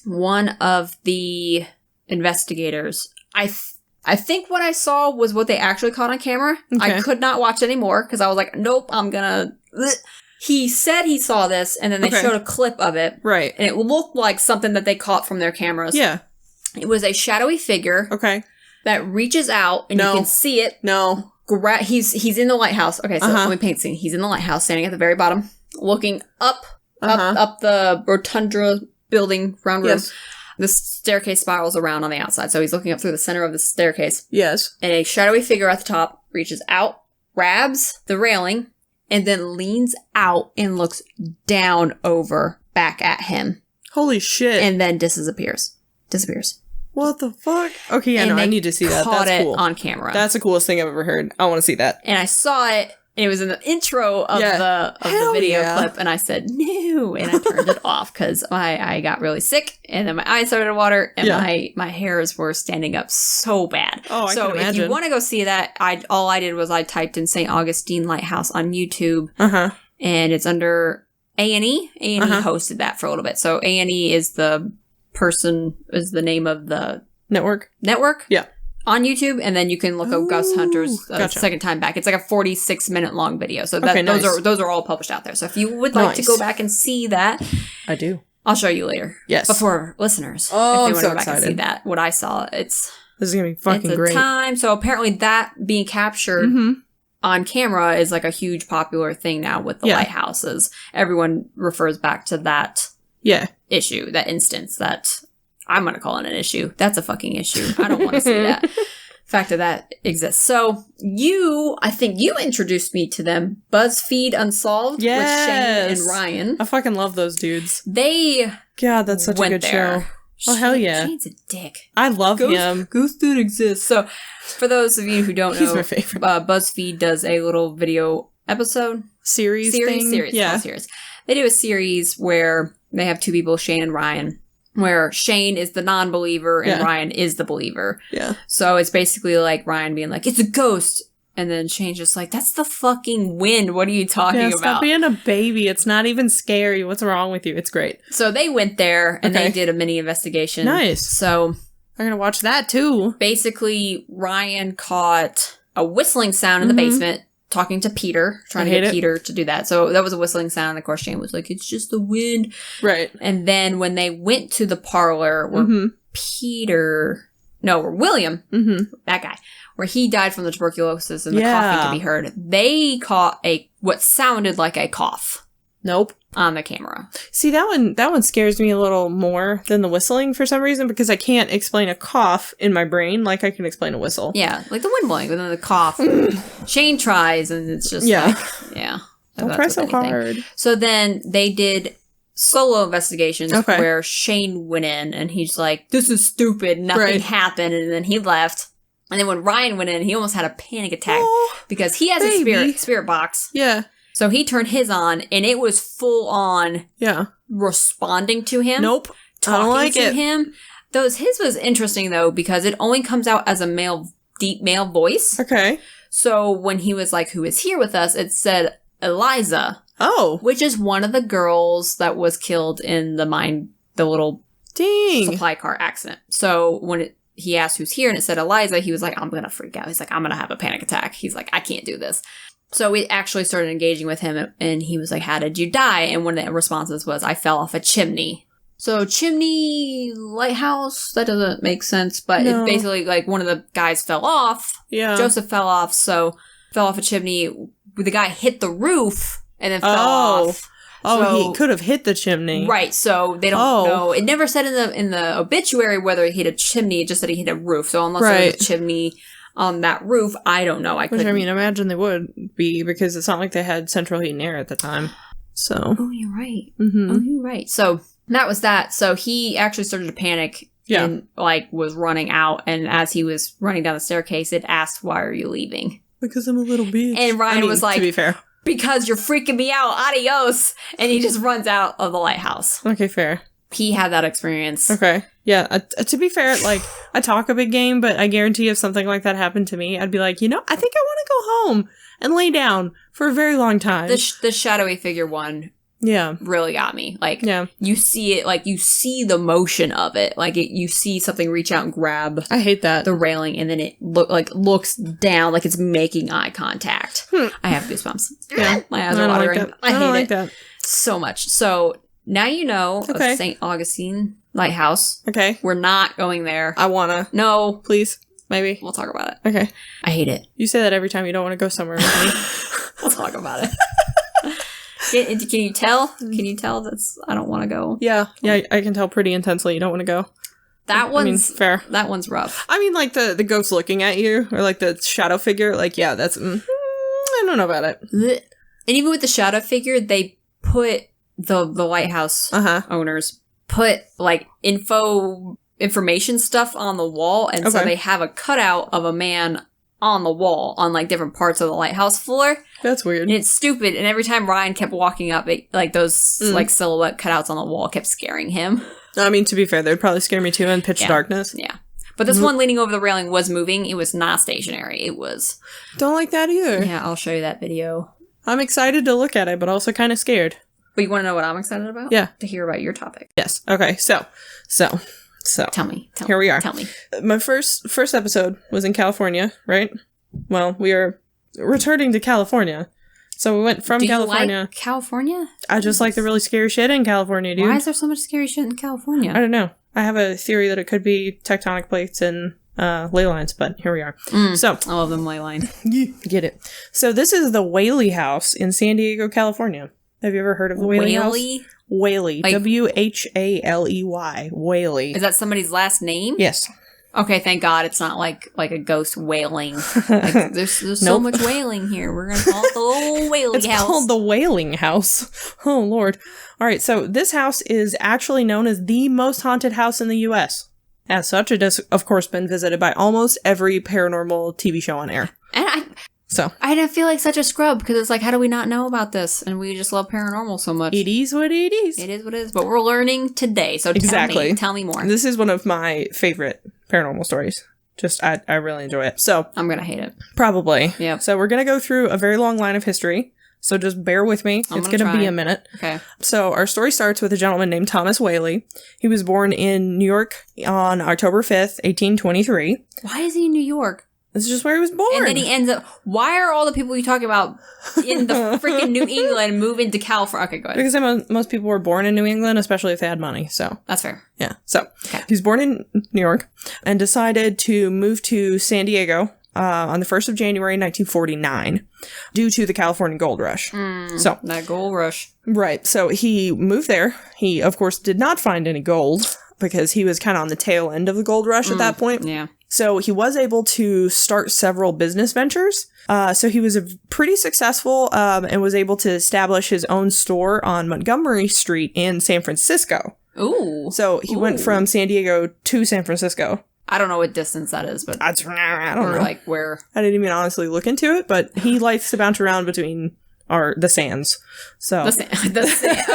one of the investigators, I think what I saw was what they actually caught on camera. Okay. I could not watch anymore because I was like, nope, I'm gonna... He said he saw this, and then they showed a clip of it. Right. And it looked like something that they caught from their cameras. Yeah. It was a shadowy figure. Okay. That reaches out, and you can see it. No. He's in the lighthouse. Okay, so let me paint the scene. He's in the lighthouse, standing at the very bottom, looking up the rotunda building, round room. Yes. The staircase spirals around on the outside, so he's looking up through the center of the staircase. Yes. And a shadowy figure at the top reaches out, grabs the railing, and then leans out and looks down over back at him. Holy shit. And then disappears. What the fuck? Okay, yeah, I need to see that. That's cool. On camera. That's the coolest thing I've ever heard. I want to see that. And I saw it, and it was in the intro of the video clip, and I said, no, and I turned it off because I got really sick, and then my eyes started to water, and my hairs were standing up so bad. Oh, I can imagine. So if you want to go see that, all I did was I typed in St. Augustine Lighthouse on YouTube, and it's under A&E. A&E hosted that for a little bit. So A&E is the name of the network. Yeah. On YouTube, and then you can look up Ghost Hunters second time back. It's like a 46-minute long video. So those are all published out there. So if you would like to go back and see that, I do. I'll show you later. Yes. But for listeners, if they want to go back and see that, what I saw, this is gonna be fucking great. Time. So apparently that being captured on camera is like a huge popular thing now with the lighthouses. Everyone refers back to that issue, that instance that I'm going to call it an issue. That's a fucking issue. I don't want to see that. Fact that exists. So I think you introduced me to them. BuzzFeed Unsolved with Shane and Ryan. I fucking love those dudes. God, that's such a good show. Oh, hell yeah. Shane's a dick. I love him. Ghost dude exists. So, for those of you who don't know, he's my favorite. BuzzFeed does a little video episode. Series. Yeah. Series. They do a series where they have two people, Shane and Ryan, where Shane is the non-believer and Ryan is the believer. Yeah. So, it's basically like Ryan being like, it's a ghost. And then Shane's just like, that's the fucking wind. What are you talking about? Stop being a baby. It's not even scary. What's wrong with you? It's great. So they went there and they did a mini investigation. Nice. So I'm going to watch that too. Basically, Ryan caught a whistling sound in the basement talking to Peter, trying to get Peter to do that. So that was a whistling sound. And of course, Shane was like, it's just the wind. Right. And then when they went to the parlor where where William, that guy, where he died from the tuberculosis and the coughing could be heard, they caught what sounded like a cough. Nope. On the camera. See, that one scares me a little more than the whistling for some reason, because I can't explain a cough in my brain like I can explain a whistle. Yeah, like the wind blowing, but then the cough. Shane tries, and it's just Don't try so hard. So then they did solo investigations where Shane went in, and he's like, this is stupid, nothing happened, and then he left. And then when Ryan went in, he almost had a panic attack because he has a spirit box. Yeah. So he turned his on, and it was full on responding to him. Nope. Talking to him. His was interesting, though, because it only comes out as a deep male voice. Okay. So when he was like, who is here with us, it said Eliza. Oh. Which is one of the girls that was killed in the little supply car accident. So when he asked who's here and it said Eliza, he was like, I'm going to freak out. He's like, I'm going to have a panic attack. He's like, I can't do this. So we actually started engaging with him, and he was like, how did you die? And one of the responses was, I fell off a chimney. So chimney, lighthouse, that doesn't make sense, but it basically, like, one of the guys fell off. Yeah. Joseph fell off, fell off a chimney. The guy hit the roof and then fell off. Oh, he could have hit the chimney. Right, so they don't know. It never said in the obituary whether he hit a chimney, it just said he hit a roof. So unless there was a chimney on that roof, I don't know. I imagine they would be, because it's not like they had central heat and air at the time. So. Oh, you're right. Mm-hmm. Oh, you're right. So that was that. So he actually started to panic and was running out. And as he was running down the staircase, it asked, why are you leaving? Because I'm a little bitch. And Ryan was like, to be fair, because you're freaking me out. Adios. And he just runs out of the lighthouse. Okay, fair. He had that experience. Okay. Yeah. To be fair, like, I talk a big game, but I guarantee if something like that happened to me, I'd be like, I think I want to go home and lay down for a very long time. The shadowy figure one really got me. Like, you see it, like, you see the motion of it. Like, you see something reach out and grab I hate that. the railing, and then it looks down like it's making eye contact. I have goosebumps. Yeah. My eyes are watering. Like I hate that so much. So now you know of St. Augustine Lighthouse. Okay. We're not going there. I wanna. No. Please. Maybe. We'll talk about it. Okay. I hate it. You say that every time you don't want to go somewhere with me. We'll talk about it. Can you tell? Can you tell I don't want to go? Yeah. Yeah, I can tell pretty intensely you don't want to go. That one's fair. That one's rough. I mean, like the ghost looking at you, or like the shadow figure, like, yeah, that's, I don't know about it. And even with the shadow figure, they put the lighthouse owners put like information stuff on the wall, and so they have a cutout of a man on the wall on like different parts of the lighthouse floor. That's weird. And it's stupid. And every time Ryan kept walking up, like those like silhouette cutouts on the wall kept scaring him. I mean, to be fair, they'd probably scare me too in pitch darkness. Yeah. But this one leaning over the railing was moving. It was not stationary. It was. Don't like that either. Yeah, I'll show you that video. I'm excited to look at it, but also kind of scared. But you want to know what I'm excited about? Yeah. To hear about your topic. Yes. Okay. So. Tell me. Here we are. Tell me. My first episode was in California, right? Well, we are returning to California. So we went from California. Like California? I just like the really scary shit in California, dude. Why is there so much scary shit in California? I don't know. I have a theory that it could be tectonic plates and ley lines, but here we are. So I love them ley lines. Get it. So this is the Whaley House in San Diego, California. Have you ever heard of the Whaley House? Whaley. Like, Whaley. Whaley. Is that somebody's last name? Yes. Okay, thank God it's not like a ghost wailing. Like, there's so much wailing here. We're going to call it the old Whaley House. It's called the Whaling House. Oh, Lord. All right, so this house is actually known as the most haunted house in the U.S. As such, it has, of course, been visited by almost every paranormal TV show on air. And I feel like such a scrub, because it's like, how do we not know about this? And we just love paranormal so much. It is what it is. It is what it is. But we're learning today, so tell me more. This is one of my favorite paranormal stories. Just, I really enjoy it. So I'm going to hate it. Probably. Yeah. So we're going to go through a very long line of history. So just bear with me. It's going to be a minute. Okay. So our story starts with a gentleman named Thomas Whaley. He was born in New York on October 5th, 1823. Why is he in New York? This is just where he was born. And then he ends up... Why are all the people you talk about in the freaking New England moving to California? Okay, go ahead. Because most people were born in New England, especially if they had money, so... That's fair. Yeah, so... Okay. He was born in New York and decided to move to San Diego on the 1st of January, 1949, due to the California gold rush. So that gold rush. Right. So he moved there. He, of course, did not find any gold because he was kind of on the tail end of the gold rush at that point. Yeah. So he was able to start several business ventures. So he was pretty successful and was able to establish his own store on Montgomery Street in San Francisco. Ooh. So he went from San Diego to San Francisco. I don't know what distance that is, but... I don't know. Like where... I didn't even honestly look into it, but he likes to bounce around between the sands. So the sand.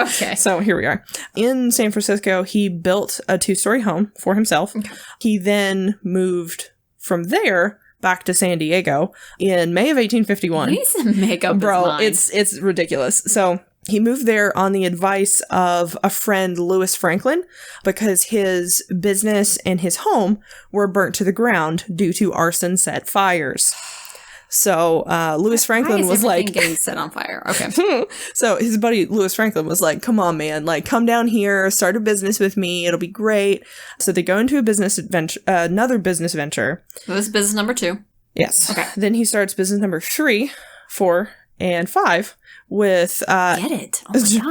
Okay. So here we are. In San Francisco, he built a 2-story home for himself. Okay. He then moved from there back to San Diego in May of 1851. He needs to make up his mind. It's ridiculous. So he moved there on the advice of a friend, Louis Franklin, because his business and his home were burnt to the ground due to arson set fires. So Louis Franklin was like getting set on fire. Okay. So his buddy Louis Franklin was like, "Come on, man! Like, come down here, start a business with me. It'll be great." So they go into another business venture. So this is business number 2. Yes. Okay. Then he starts business number 3, 4, and 5 with get it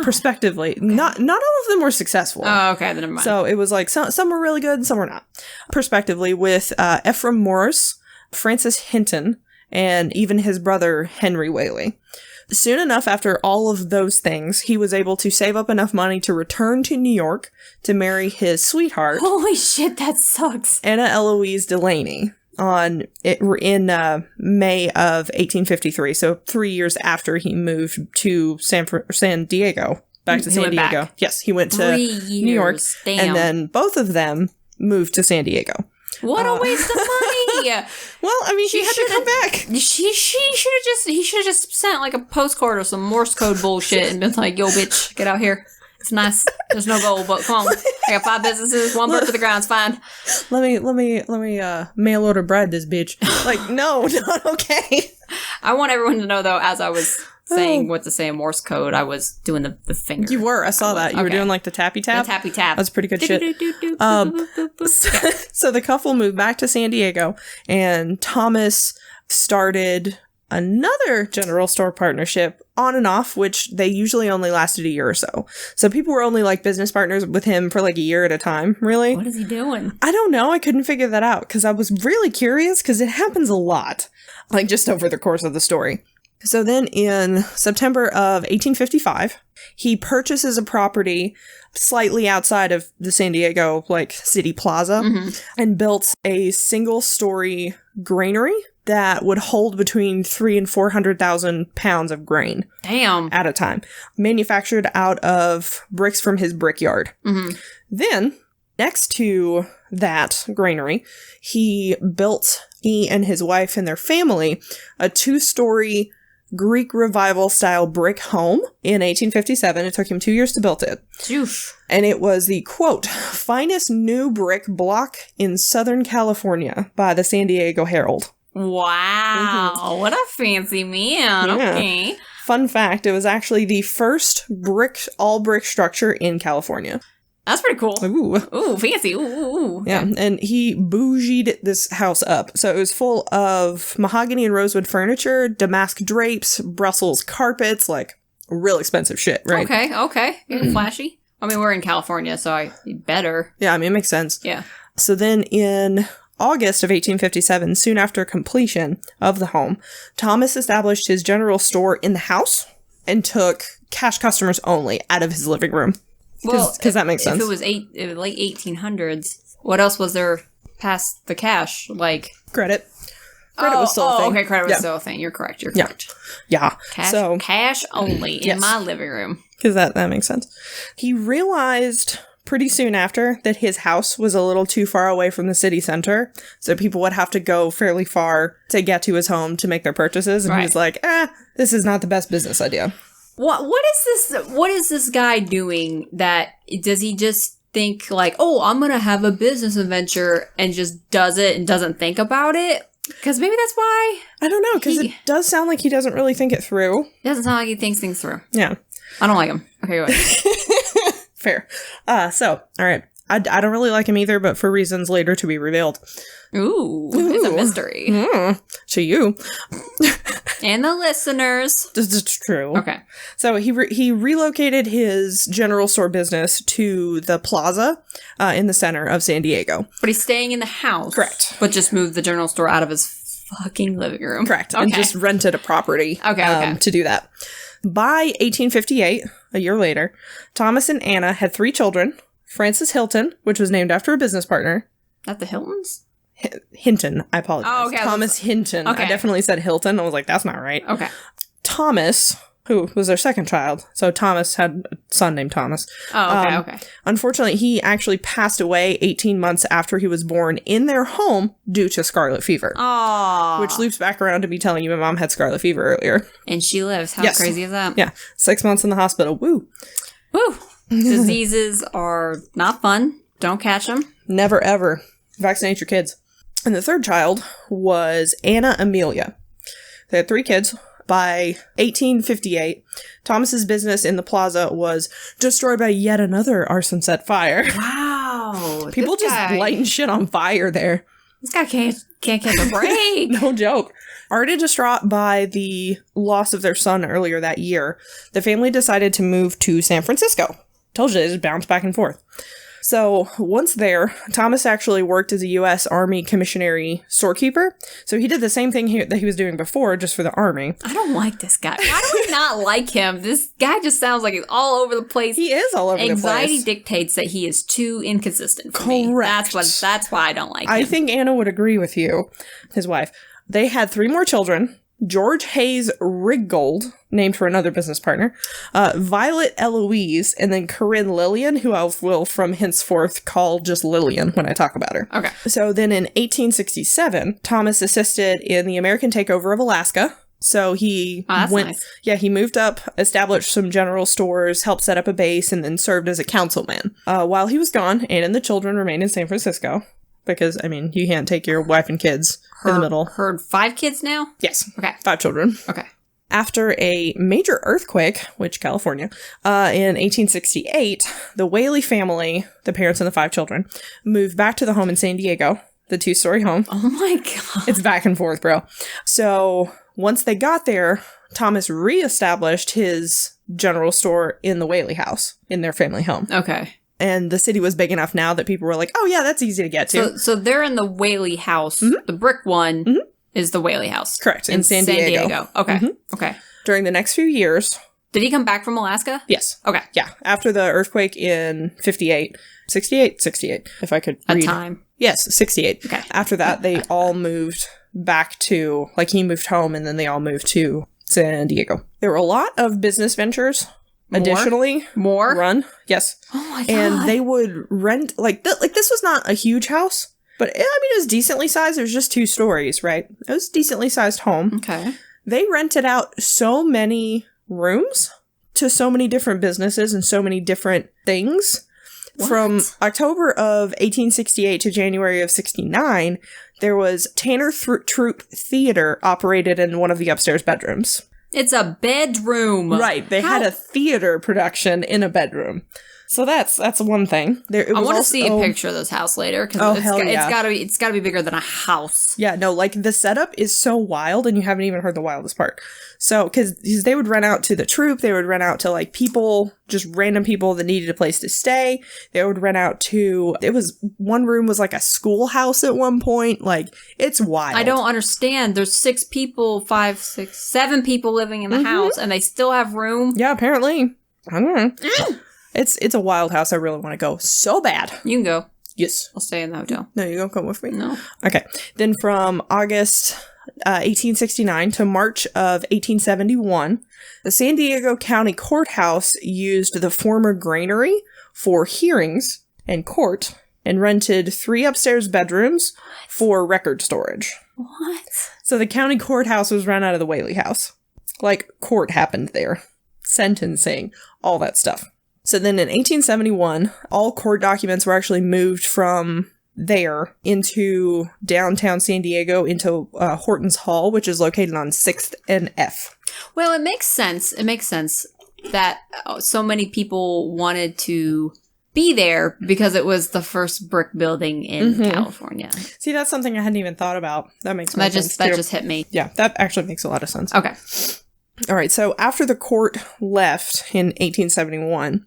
prospectively. Okay. Not all of them were successful. Oh, okay. Then never mind. So it was like some were really good, and some were not. Prospectively with Ephraim Morris, Francis Hinton, and even his brother, Henry Whaley. Soon enough after all of those things, he was able to save up enough money to return to New York to marry his sweetheart. Holy shit, that sucks. Anna Eloise Delaney in May of 1853. So 3 years after he moved to San Diego. Back to San Diego. Back. Yes, he went to New York. Damn. And then both of them moved to San Diego. What a waste of money! Well, I mean, she had to come back. He should have just sent like a postcard or some Morse code bullshit and been like, "Yo, bitch, get out here. It's nice. There's no gold, but come on. I got 5 businesses, 1 burnt to the ground. It's fine. Let me mail order bride this bitch." Like, no, not okay. I want everyone to know though, as I was saying what to say in Morse code, I was doing the finger. You were. I saw that. You were doing like the tappy tap. The tappy tap. That's pretty good shit. So the couple moved back to San Diego, and Thomas started another general store partnership on and off, which they usually only lasted a year or so. So people were only like business partners with him for like a year at a time, really. What is he doing? I don't know. I couldn't figure that out because I was really curious because it happens a lot, like just over the course of the story. So then in September of 1855, he purchases a property slightly outside of the San Diego, like, city plaza, and built a single-story granary that would hold between 300,000 and 400,000 pounds of grain. Damn. At a time. Manufactured out of bricks from his brickyard. Then, next to that granary, he and his wife and their family, a 2-story Greek Revival style brick home in 1857. It took him 2 years to build it. Oof. And it was the, quote, finest new brick block in Southern California by the San Diego Herald. Wow. What a fancy man. Yeah. Okay. Fun fact, it was actually the first all brick structure in California. That's pretty cool. Ooh, fancy. Ooh. Yeah, and he bougied this house up. So it was full of mahogany and rosewood furniture, damask drapes, Brussels carpets, like real expensive shit, right? Okay. Getting flashy. I mean, we're in California, so better. Yeah, I mean, it makes sense. Yeah. So then in August of 1857, soon after completion of the home, Thomas established his general store in the house and took cash customers only out of his living room. Because that makes sense. If it was late 1800s, what else was there past the cash? Like credit. Credit was still a thing. Okay, credit was still a thing. You're correct. Yeah. Cash only in my living room. Because that makes sense. He realized pretty soon after that his house was a little too far away from the city center, so people would have to go fairly far to get to his home to make their purchases, and he was like, this is not the best business idea. What is this guy doing? Does he just think like, oh, I'm gonna have a business adventure, and just does it and doesn't think about it? Because maybe that's why. I don't know, because it does sound like he doesn't really think it through. It doesn't sound like he thinks things through. Yeah. I don't like him. Okay, go ahead. Fair. All right. I don't really like him either, but for reasons later to be revealed. Ooh. It's a mystery. To you. And the listeners. This is true. Okay. So he relocated his general store business to the plaza in the center of San Diego. But he's staying in the house. Correct. But just moved the general store out of his fucking living room. Correct. Okay. And just rented a property to do that. By 1858, a year later, Thomas and Anna had 3 children. Frances Hilton, which was named after a business partner. Not the Hiltons? Hinton. I apologize. Oh, okay. Thomas Hinton. Okay. I definitely said Hilton. I was like, that's not right. Okay. Thomas, who was their second child. So Thomas had a son named Thomas. Oh, okay, Unfortunately, he actually passed away 18 months after he was born in their home due to scarlet fever. Oh. Which loops back around to me telling you my mom had scarlet fever earlier. And she lives. How crazy is that? Yeah. 6 months in the hospital. Woo. Woo. Diseases are not fun. Don't catch them. Never, ever. Vaccinate your kids. And the third child was Anna Amelia. They had 3 kids. By 1858, Thomas's business in the plaza was destroyed by yet another arson set fire. Wow. People just lighting shit on fire there. This guy can't catch a break. No joke. Already distraught by the loss of their son earlier that year, the family decided to move to San Francisco. Told you, they just bounced back and forth. So once there, Thomas actually worked as a U.S. Army commissionary storekeeper. So he did the same thing that he was doing before, just for the Army. I don't like this guy. Why do we not like him? This guy just sounds like he's all over the place. He is all over the place. Anxiety dictates that he is too inconsistent for me. That's why I don't like him. I think Anna would agree with you, his wife. They had 3 more children. George Hayes Riggold, named for another business partner, Violet Eloise, and then Corinne Lillian, who I will from henceforth call just Lillian when I talk about her. Okay. So then in 1867, Thomas assisted in the American takeover of Alaska. So he nice. Yeah, he moved up, established some general stores, helped set up a base, and then served as a councilman. While he was gone, Anne and the children remained in San Francisco. Because, I mean, you can't take your wife and kids in the middle. Her 5 kids now? Yes. Okay. 5 children. Okay. After a major earthquake, which California, in 1868, the Whaley family, the parents and the 5 children, moved back to the home in San Diego, the 2-story home. Oh my God. It's back and forth, bro. So once they got there, Thomas reestablished his general store in the Whaley House, in their family home. Okay. And the city was big enough now that people were like, oh, yeah, that's easy to get to. So they're in the Whaley House. Mm-hmm. The brick one is the Whaley House. Correct. In San Diego. Okay. Mm-hmm. Okay. During the next few years. Did he come back from Alaska? Yes. Okay. Yeah. After the earthquake in 68, if I could read. A time. Yes, 68. Okay. After that, they all moved back to, like, he moved home and then they all moved to San Diego. There were a lot of business ventures. Additionally, run. Yes. Oh my God. And they would rent, this was not a huge house, but I mean, it was decently sized. It was just 2 stories, right? It was a decently sized home. Okay. They rented out so many rooms to so many different businesses and so many different things. What? From October of 1868 to January of 69, there was Tanner Troupe Theater operated in one of the upstairs bedrooms. It's a bedroom. Right. They had a theater production in a bedroom. So that's one thing. I want to see a picture of this house later because it's gotta be bigger than a house. Yeah, no, like the setup is so wild, and you haven't even heard the wildest part. So, because they would rent out to the troop, they would rent out to like people, just random people that needed a place to stay. They would rent out to. One room was like a schoolhouse at one point. Like, it's wild. I don't understand. There's 6 people, 5, 6, 7 people living in the house, and they still have room. Yeah, apparently. I don't know. It's a wild house. I really want to go so bad. You can go. Yes. I'll stay in the hotel. No, you gonna come with me? No. Okay. Then from August 1869 to March of 1871, the San Diego County Courthouse used the former granary for hearings and court and rented 3 upstairs bedrooms for record storage. What? So the county courthouse was run out of the Whaley House. Like, court happened there. Sentencing, all that stuff. So then in 1871, all court documents were actually moved from there into downtown San Diego into Horton's Hall, which is located on 6th and F. Well, it makes sense. It makes sense that so many people wanted to be there because it was the first brick building in California. See, that's something I hadn't even thought about. That makes more sense. That just hit me. Yeah, that actually makes a lot of sense. Okay. All right, so after the court left in 1871,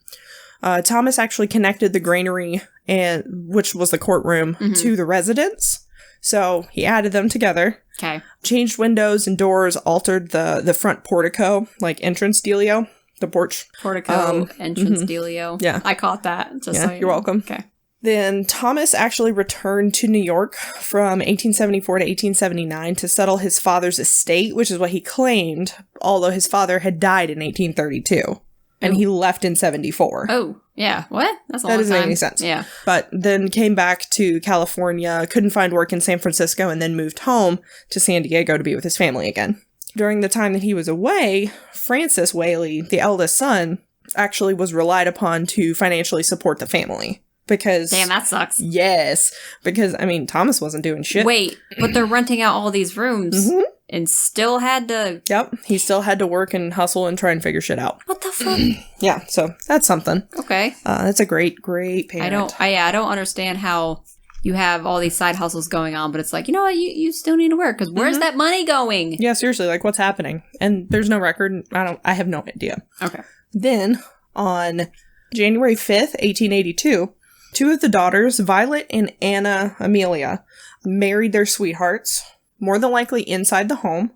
Thomas actually connected the granary, which was the courtroom, to the residence. So he added them together. Okay. Changed windows and doors, altered the front portico, like entrance dealio, the porch. Portico, entrance dealio. Yeah. I caught that. You're welcome. Okay. Then Thomas actually returned to New York from 1874 to 1879 to settle his father's estate, which is what he claimed, although his father had died in 1832. And he left in 74. Oh, yeah. What? That's a long time. That doesn't make any sense. Yeah. But then came back to California, couldn't find work in San Francisco, and then moved home to San Diego to be with his family again. During the time that he was away, Francis Whaley, the eldest son, actually was relied upon to financially support the family. Because... Damn, that sucks. Yes. Because, I mean, Thomas wasn't doing shit. Wait, but they're renting out all these rooms and still had to... Yep. He still had to work and hustle and try and figure shit out. What the fuck? Yeah, so that's something. Okay. That's a great parent. I don't understand how you have all these side hustles going on, but it's like, you know what? You still need to work, because where's that money going? Yeah, seriously, like, what's happening? And there's no record. I have no idea. Okay. Then, on January 5th, 1882... 2 of the daughters, Violet and Anna Amelia, married their sweethearts, more than likely inside the home.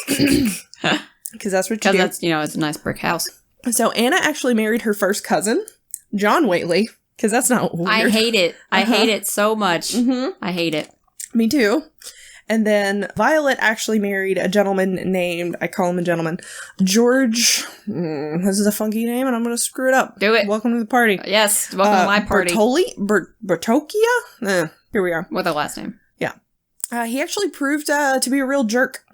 Because that's what you do. That's, it's a nice brick house. So Anna actually married her first cousin, John Whaley, because that's not weird. I hate it. I hate it so much. I hate it. Me too. And then Violet actually married a gentleman named, I call him a gentleman, George, this is a funky name and I'm going to screw it up. Do it. Welcome to the party. Yes, welcome to my party. Bertokia? Here we are. With a last name. Yeah. He actually proved to be a real jerk.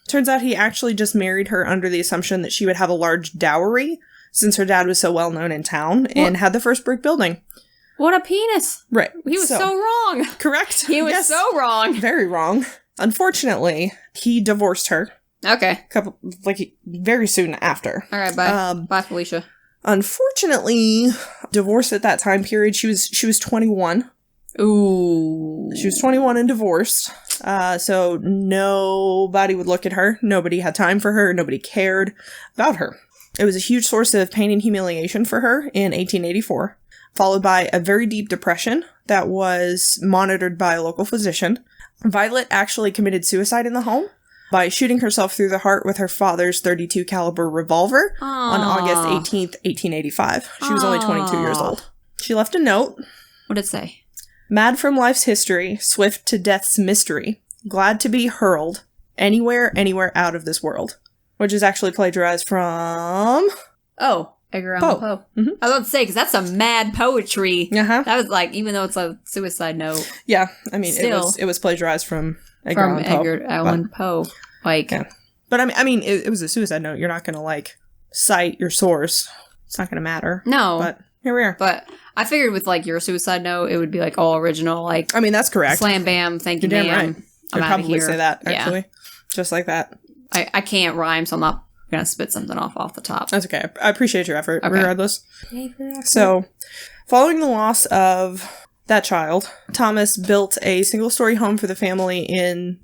Turns out he actually just married her under the assumption that she would have a large dowry, since her dad was so well known in town, and had the first brick building. What a penis. Right. He was so wrong. Correct. He was so wrong. Very wrong. Unfortunately, he divorced her. Okay. Very soon after. All right, bye. Bye, Felicia. Unfortunately, divorced at that time period, she was 21. Ooh. She was 21 and divorced. So nobody would look at her. Nobody had time for her. Nobody cared about her. It was a huge source of pain and humiliation for her in 1884, followed by a very deep depression that was monitored by a local physician. Violet actually committed suicide in the home by shooting herself through the heart with her father's .32 caliber revolver on August 18th, 1885. She was only 22 years old. She left a note. What did it say? Mad from life's history, swift to death's mystery, glad to be hurled anywhere out of this world. Which is actually plagiarized from... Oh, Edgar Allan Poe. I was about to say, because that's some mad poetry. Uh-huh. That was like, even though it's a suicide note. Yeah, I mean, it was plagiarized from Edgar Allan Poe. Like, yeah. But I mean, it was a suicide note. You're not going to, cite your source. It's not going to matter. No. But here we are. But I figured with, your suicide note, it would be, all original, I mean, that's correct. Slam, bam, thank you, You're ma'am. damn right. I'd probably say that, actually. Yeah. Just like that. I can't rhyme, so I'm not going to spit something off the top. That's okay. I appreciate your effort, regardless. So, following the loss of that child, Thomas built a single-story home for the family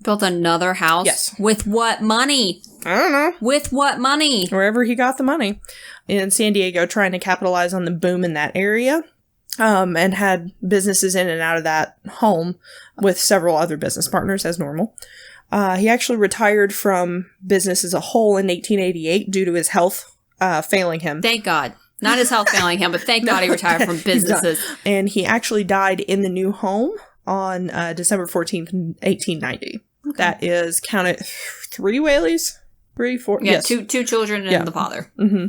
Built another house? Yes. With what money? I don't know. With what money? Wherever he got the money. In San Diego, trying to capitalize on the boom in that area. And had businesses in and out of that home with several other business partners as normal. He actually retired from business as a whole in 1888 due to his health failing him. Thank God. Not his health failing him, but thank God he retired from businesses. And he actually died in the new home on December 14th, 1890. Okay. That is, count it, 3 Whaleys? 3, 4? Yeah, yes. two children and the father. Mm-hmm.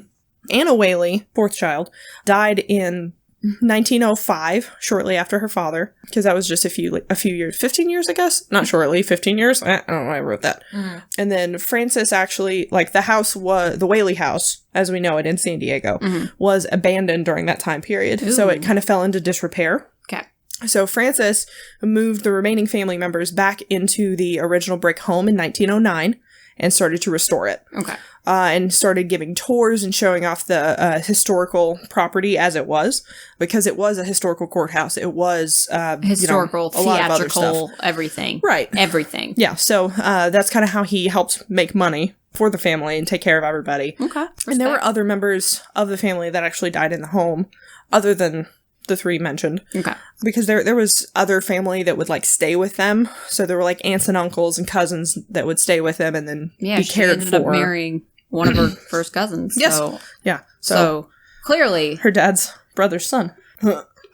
Anna Whaley, 4th child, died in 1905, shortly after her father, because that was just a few years, 15 years, I guess? Not shortly, 15 years? I don't know why I wrote that. Mm. And then Frances actually, the house was, the Whaley House, as we know it in San Diego, was abandoned during that time period. Ooh. So it kind of fell into disrepair. Okay. So Frances moved the remaining family members back into the original brick home in 1909 and started to restore it. Okay. And started giving tours and showing off the historical property as it was, because it was a historical courthouse. It was historical, a lot of other theatrical, stuff. Everything. Right. Everything. Yeah. So that's kind of how he helped make money for the family and take care of everybody. Okay. Respect. And there were other members of the family that actually died in the home, other than the 3 mentioned. Okay. Because there was other family that would stay with them. So there were aunts and uncles and cousins that would stay with them and then be cared for. Up marrying one of her first cousins. Yes. So, yeah. So clearly, her dad's brother's son.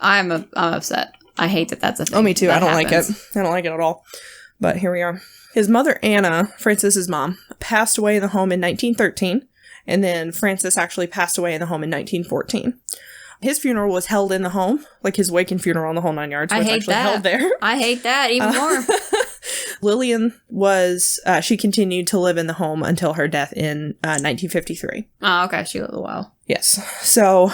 I'm upset. I hate that that's a thing. Oh, me too. I don't like it. happens. I don't like it at all. But here we are. His mother, Anna, Frances's mom, passed away in the home in 1913. And then Frances actually passed away in the home in 1914. His funeral was held in the home, his wake and funeral on the whole 9 yards. I was hate actually that. held there. I hate that even more. Lillian was, she continued to live in the home until her death in 1953. Oh, okay. She lived a while. Yes. So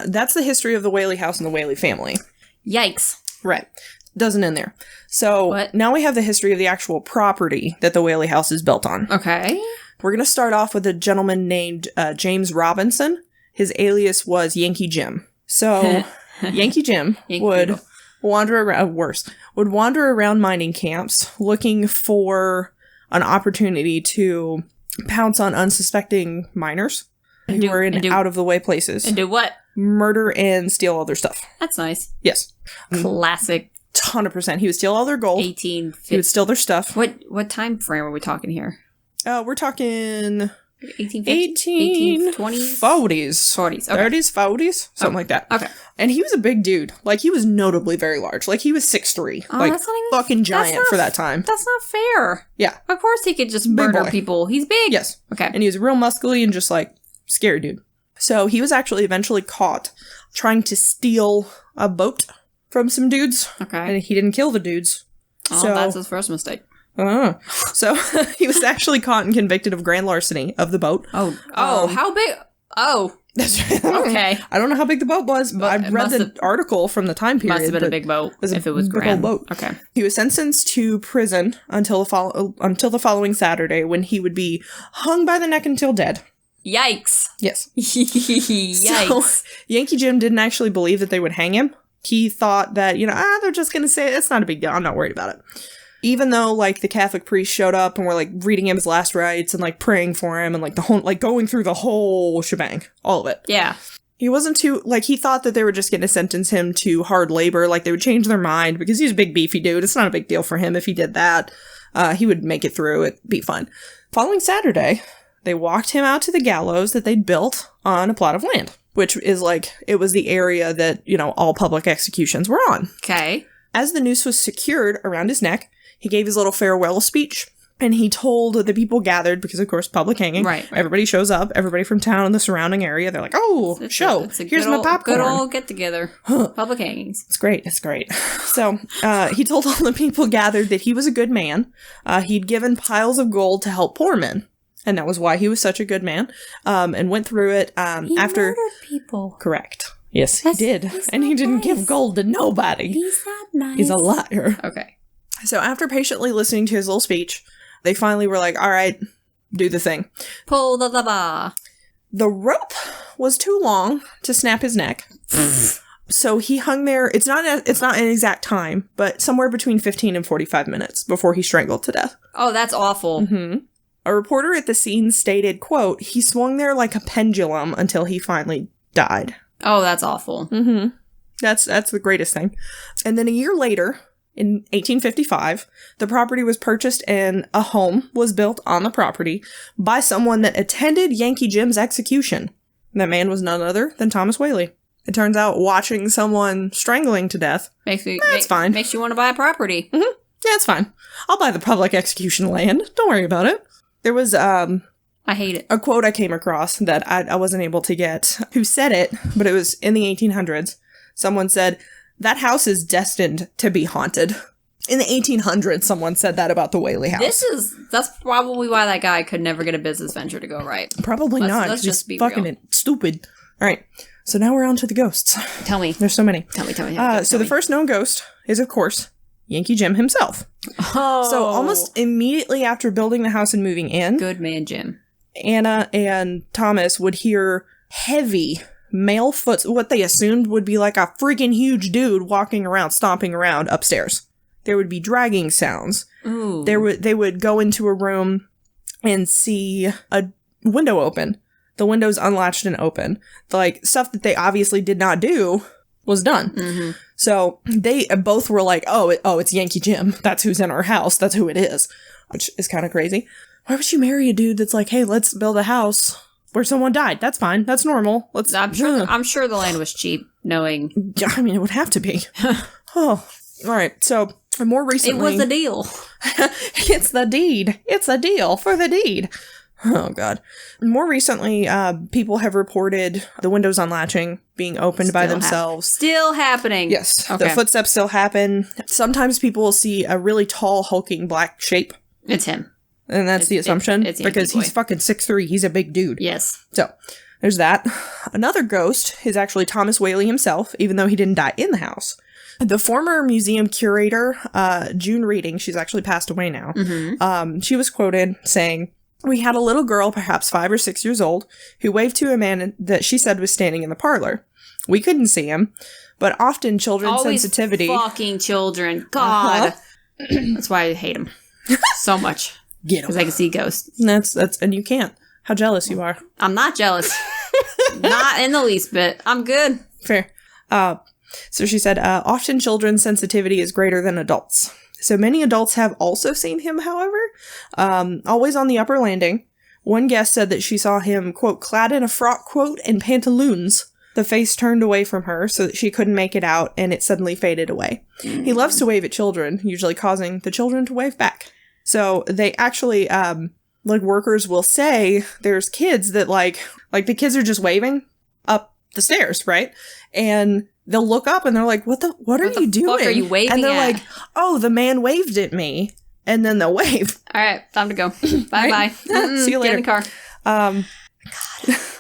that's the history of the Whaley House and the Whaley family. Yikes. Right. Doesn't end there. So now we have the history of the actual property that the Whaley House is built on. Okay. We're going to start off with a gentleman named James Robinson. His alias was Yankee Jim. So Yankee Jim would wander around mining camps looking for an opportunity to pounce on unsuspecting miners who were in out-of-the-way places. And do what? Murder and steal all their stuff. That's nice. Yes. Classic. 100%. He would steal all their gold. 1850. He would steal their stuff. What time frame are we talking here? We're talking 1820s? 40s. Okay. 30s, 40s, something like that. Okay. And he was a big dude. He was notably very large. He was 6'3". Oh, that's not even, fucking giant for that time. That's not fair. Yeah. Of course he could just murder people. He's big. Yes. Okay. And he was real muscly and just scary dude. So he was actually eventually caught trying to steal a boat from some dudes. Okay. And he didn't kill the dudes. Oh, so that's his first mistake. So he was actually caught and convicted of grand larceny of the boat. Oh, how big? Oh, that's right. Okay. I don't know how big the boat was, but I read the article from the time period. Must have been a big boat if it was grand. Boat. Okay. He was sentenced to prison until the following Saturday, when he would be hung by the neck until dead. Yikes. Yes. Yikes. So, Yankee Jim didn't actually believe that they would hang him. He thought that, they're just going to say it's not a big deal. I'm not worried about it. Even though, the Catholic priest showed up and were, reading him his last rites and, praying for him and, the whole, going through the whole shebang. All of it. Yeah. He wasn't too, he thought that they were just going to sentence him to hard labor. They would change their mind because he's a big, beefy dude. It's not a big deal for him if he did that. He would make it through. It'd be fun. Following Saturday, they walked him out to the gallows that they'd built on a plot of land, which is, it was the area that, all public executions were on. Okay. As the noose was secured around his neck, he gave his little farewell speech, and he told the people gathered, because of course public hanging, right. Everybody shows up, everybody from town and the surrounding area, they're like, oh, here's my popcorn. Good old get-together. Public hangings. It's great. So, he told all the people gathered that he was a good man. He'd given piles of gold to help poor men. And that was why he was such a good man. And went through it he after... murdered people. Correct. Yes, he did. And he didn't give gold to nobody. He's not nice. He's a liar. Okay. So after patiently listening to his little speech, they finally were like, all right, do the thing. Pull the lever. The rope was too long to snap his neck. So he hung there. It's not an exact time, but somewhere between 15 and 45 minutes before he strangled to death. Oh, that's awful. Mm-hmm. A reporter at the scene stated, quote, "He swung there like a pendulum until he finally died." Oh, that's awful. Mm-hmm. That's the greatest thing. And then a year later, in 1855, the property was purchased and a home was built on the property by someone that attended Yankee Jim's execution. That man was none other than Thomas Whaley. It turns out watching someone strangling to death, that's fine. Makes you want to buy a property. Mm-hmm. Yeah, it's fine. I'll buy the public execution land. Don't worry about it. There was, I hate it. A quote I came across that I wasn't able to get who said it, but it was in the 1800s. Someone said, "That house is destined to be haunted." In the 1800s, someone said that about the Whaley House. That's probably why that guy could never get a business venture to go right. Probably not. Let's just be fucking real. Stupid. All right. So now we're on to the ghosts. Tell me. There's so many. Tell me. The first known ghost is, of course, Yankee Jim himself. Oh. So almost immediately after building the house and moving in, good man Jim, Anna and Thomas would hear heavy male foot, what they assumed would be like a freaking huge dude walking around, stomping around upstairs. There would be dragging sounds. Ooh. They would go into a room and see a window open. The window's unlatched and open. Like, stuff that they obviously did not do was done. Mm-hmm. So they both were like, oh, it's Yankee Jim. That's who's in our house. That's who it is. Which is kind of crazy. Why would you marry a dude that's like, hey, let's build a house where someone died? That's fine. That's normal. I'm sure the land was cheap, knowing. I mean, it would have to be. Oh, all right. So more recently, it was a deal. It's the deed. It's a deal for the deed. Oh, God. More recently, people have reported the windows unlatching, being opened by themselves. Still happening. Yes. Okay. The footsteps still happen. Sometimes people will see a really tall, hulking black shape. It's him. And that's the assumption. It's because he's fucking 6'3". He's a big dude. Yes. So, there's that. Another ghost is actually Thomas Whaley himself, even though he didn't die in the house. The former museum curator, June Reading, she's actually passed away now. Mm-hmm. She was quoted saying, "We had a little girl, perhaps 5 or 6 years old, who waved to a man that she said was standing in the parlor. We couldn't see him, but often children's sensitivity..." Fucking children. God. That's why I hate them so much. Get him. Because I can see ghosts. And you can't. How jealous you are. I'm not jealous. Not in the least bit. I'm good. Fair. So she said, often children's sensitivity is greater than adults. So many adults have also seen him, however, always on the upper landing. One guest said that she saw him, quote, clad in a frock, quote, and pantaloons. The face turned away from her so that she couldn't make it out, and it suddenly faded away. He loves to wave at children, usually causing the children to wave back. So they actually, workers will say there's kids that, like the kids are just waving up the stairs, right? And they'll look up and they're like, what are you doing? What are you waving And they're at? like, oh, the man waved at me. And then they'll wave. All right, time to go. Bye-bye. Right? See you later. Get in the car. God.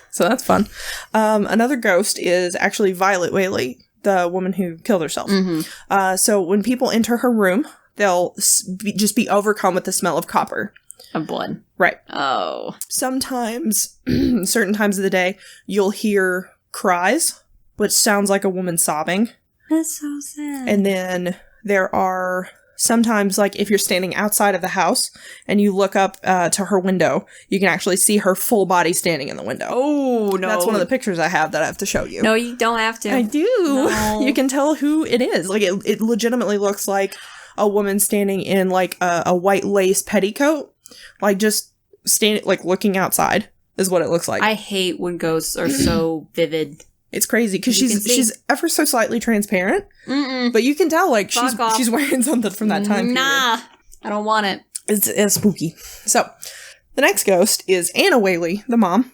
So that's fun. Another ghost is actually Violet Whaley, the woman who killed herself. Mm-hmm. So when people enter her room, they'll just be overcome with the smell of copper. Of blood. Right. Oh. Sometimes, certain times of the day, you'll hear cries, which sounds like a woman sobbing. That's so sad. And then there are sometimes, like, if you're standing outside of the house and you look up to her window, you can actually see her full body standing in the window. Oh, no. That's one of the pictures I have that I have to show you. No, you don't have to. I do. No. You can tell who it is. Like, it legitimately looks like a woman standing in, like, a white lace petticoat. Like, just standing, like, looking outside is what it looks like. I hate when ghosts are so vivid. It's crazy because she's ever so slightly transparent, but you can tell, like, she's wearing something from that time period. Nah, I don't want it. It's spooky. So the next ghost is Anna Whaley, the mom.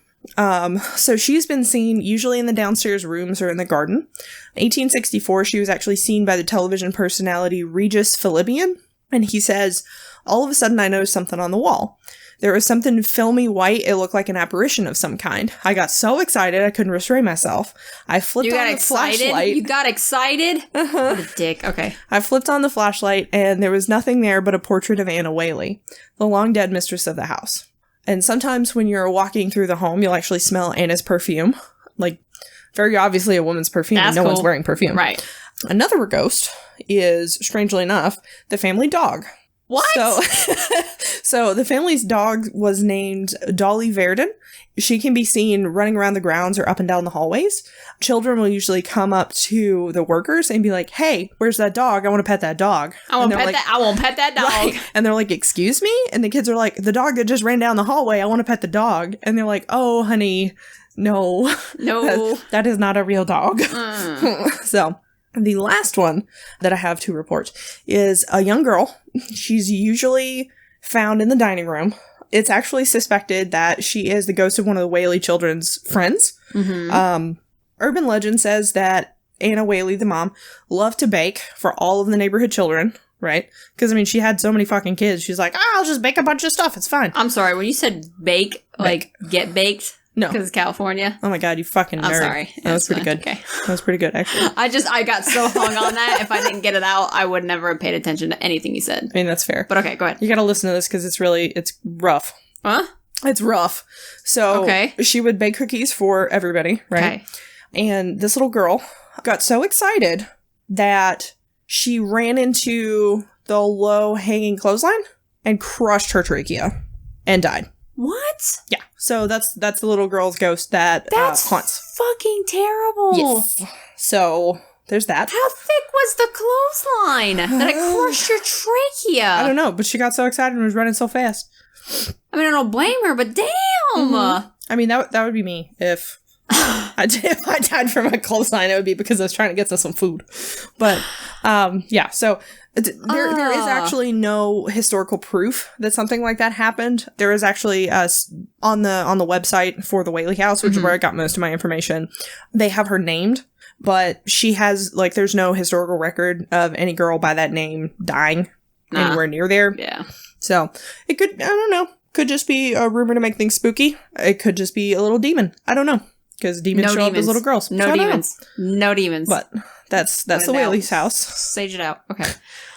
So she's been seen usually in the downstairs rooms or in the garden. In 1864, she was actually seen by the television personality Regis Philibbean, and he says, all of a sudden I noticed something on the wall. There was something filmy white. It looked like an apparition of some kind. I got so excited I couldn't restrain myself. I flipped on the flashlight. You got excited? What a dick. Okay. I flipped on the flashlight and there was nothing there but a portrait of Anna Whaley, the long dead mistress of the house. And sometimes when you're walking through the home, you'll actually smell Anna's perfume. Like, very obviously a woman's perfume. That's no one's wearing perfume. Right. Another ghost is, strangely enough, the family dog. What? So the family's dog was named Dolly Verdon. She can be seen running around the grounds or up and down the hallways. Children will usually come up to the workers and be like, "Hey, where's that dog? I want to pet that dog." I won't pet that dog. Right. And they're like, "Excuse me?" And the kids are like, "The dog that just ran down the hallway. I want to pet the dog." And they're like, "Oh, honey, no. That is not a real dog." So the last one that I have to report is a young girl. She's usually found in the dining room. It's actually suspected that she is the ghost of one of the Whaley children's friends. Mm-hmm. Urban legend says that Anna Whaley, the mom, loved to bake for all of the neighborhood children, right? Because, I mean, she had so many fucking kids. She's like, I'll just bake a bunch of stuff. It's fine. I'm sorry. When you said bake, like get baked? No. Because it's California? Oh my God, you fucking nerd. I'm sorry. That was pretty good. Okay. That was pretty good, actually. I got so hung on that. If I didn't get it out, I would never have paid attention to anything you said. I mean, that's fair. But okay, go ahead. You gotta listen to this because it's rough. Huh? It's rough. So she would bake cookies for everybody, right? Okay. And this little girl got so excited that she ran into the low-hanging clothesline and crushed her trachea and died. What? Yeah. So that's the little girl's ghost that haunts. That's fucking terrible. Yes. So there's that. How thick was the clothesline that it crushed your trachea? I don't know, but she got so excited and was running so fast. I mean, I don't blame her, but damn. Mm-hmm. I mean, that would be me if I died from a clothesline. It would be because I was trying to get to some food. But yeah. So there is actually no historical proof that something like that happened. There is actually on the website for the Whaley House, which is where I got most of my information. They have her named, but she has there's no historical record of any girl by that name dying anywhere near there. Yeah. So it could, I don't know, could just be a rumor to make things spooky. It could just be a little demon. I don't know. Because demons show up as little girls. No demons. No demons. But that's the Whaley's house. Sage it out. Okay.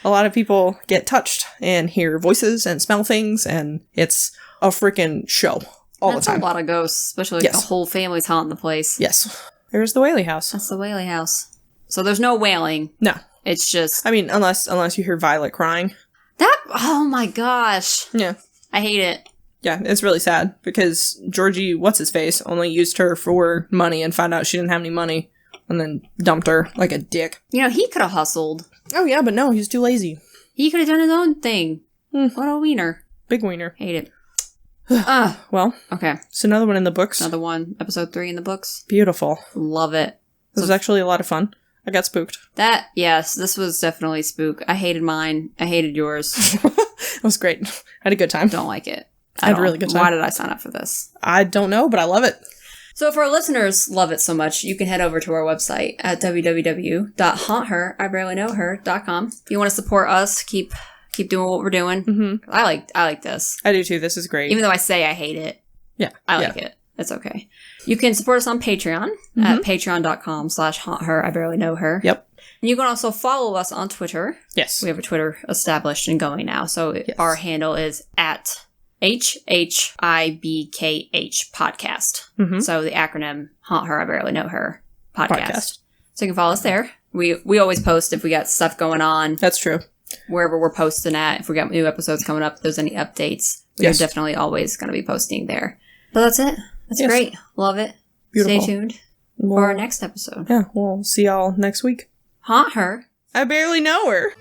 A lot of people get touched and hear voices and smell things, and it's a freaking show all the time. That's a lot of ghosts, especially the whole family's haunting the place. Yes. There's the Whaley house. That's the Whaley house. So there's no wailing. No. It's just... I mean, unless you hear Violet crying. Oh my gosh. Yeah. I hate it. Yeah, it's really sad because Georgie, what's-his-face, only used her for money and found out she didn't have any money and then dumped her like a dick. You know, he could have hustled. Oh, yeah, but no, he's too lazy. He could have done his own thing. What a wiener. Big wiener. Hate it. Well, okay. It's another one in the books. Another one. Episode 3 in the books. Beautiful. Love it. This was actually a lot of fun. I got spooked. Yes, this was definitely spook. I hated mine. I hated yours. It was great. I had a good time. Don't like it. I had a really good time. Why did I sign up for this? I don't know, but I love it. So if our listeners love it so much, you can head over to our website at www.haunther.ibarelyknowher.com. If you want to support us, keep doing what we're doing. Mm-hmm. I like this. I do too. This is great. Even though I say I hate it. Yeah. I like it. It's okay. You can support us on Patreon at patreon.com/haunther.ibarelyknowher. Yep. And you can also follow us on Twitter. Yes. We have a Twitter established and going now. So our handle is at HHIBKH podcast. Mm-hmm. So the acronym Haunt Her, I Barely Know Her podcast. So you can follow us there. We always post if we got stuff going on. That's true. Wherever we're posting at. If we got new episodes coming up, if there's any updates, we're definitely always going to be posting there. But that's it. That's great. Love it. Beautiful. Stay tuned for our next episode. Yeah, we'll see y'all next week. Haunt her. I barely know her.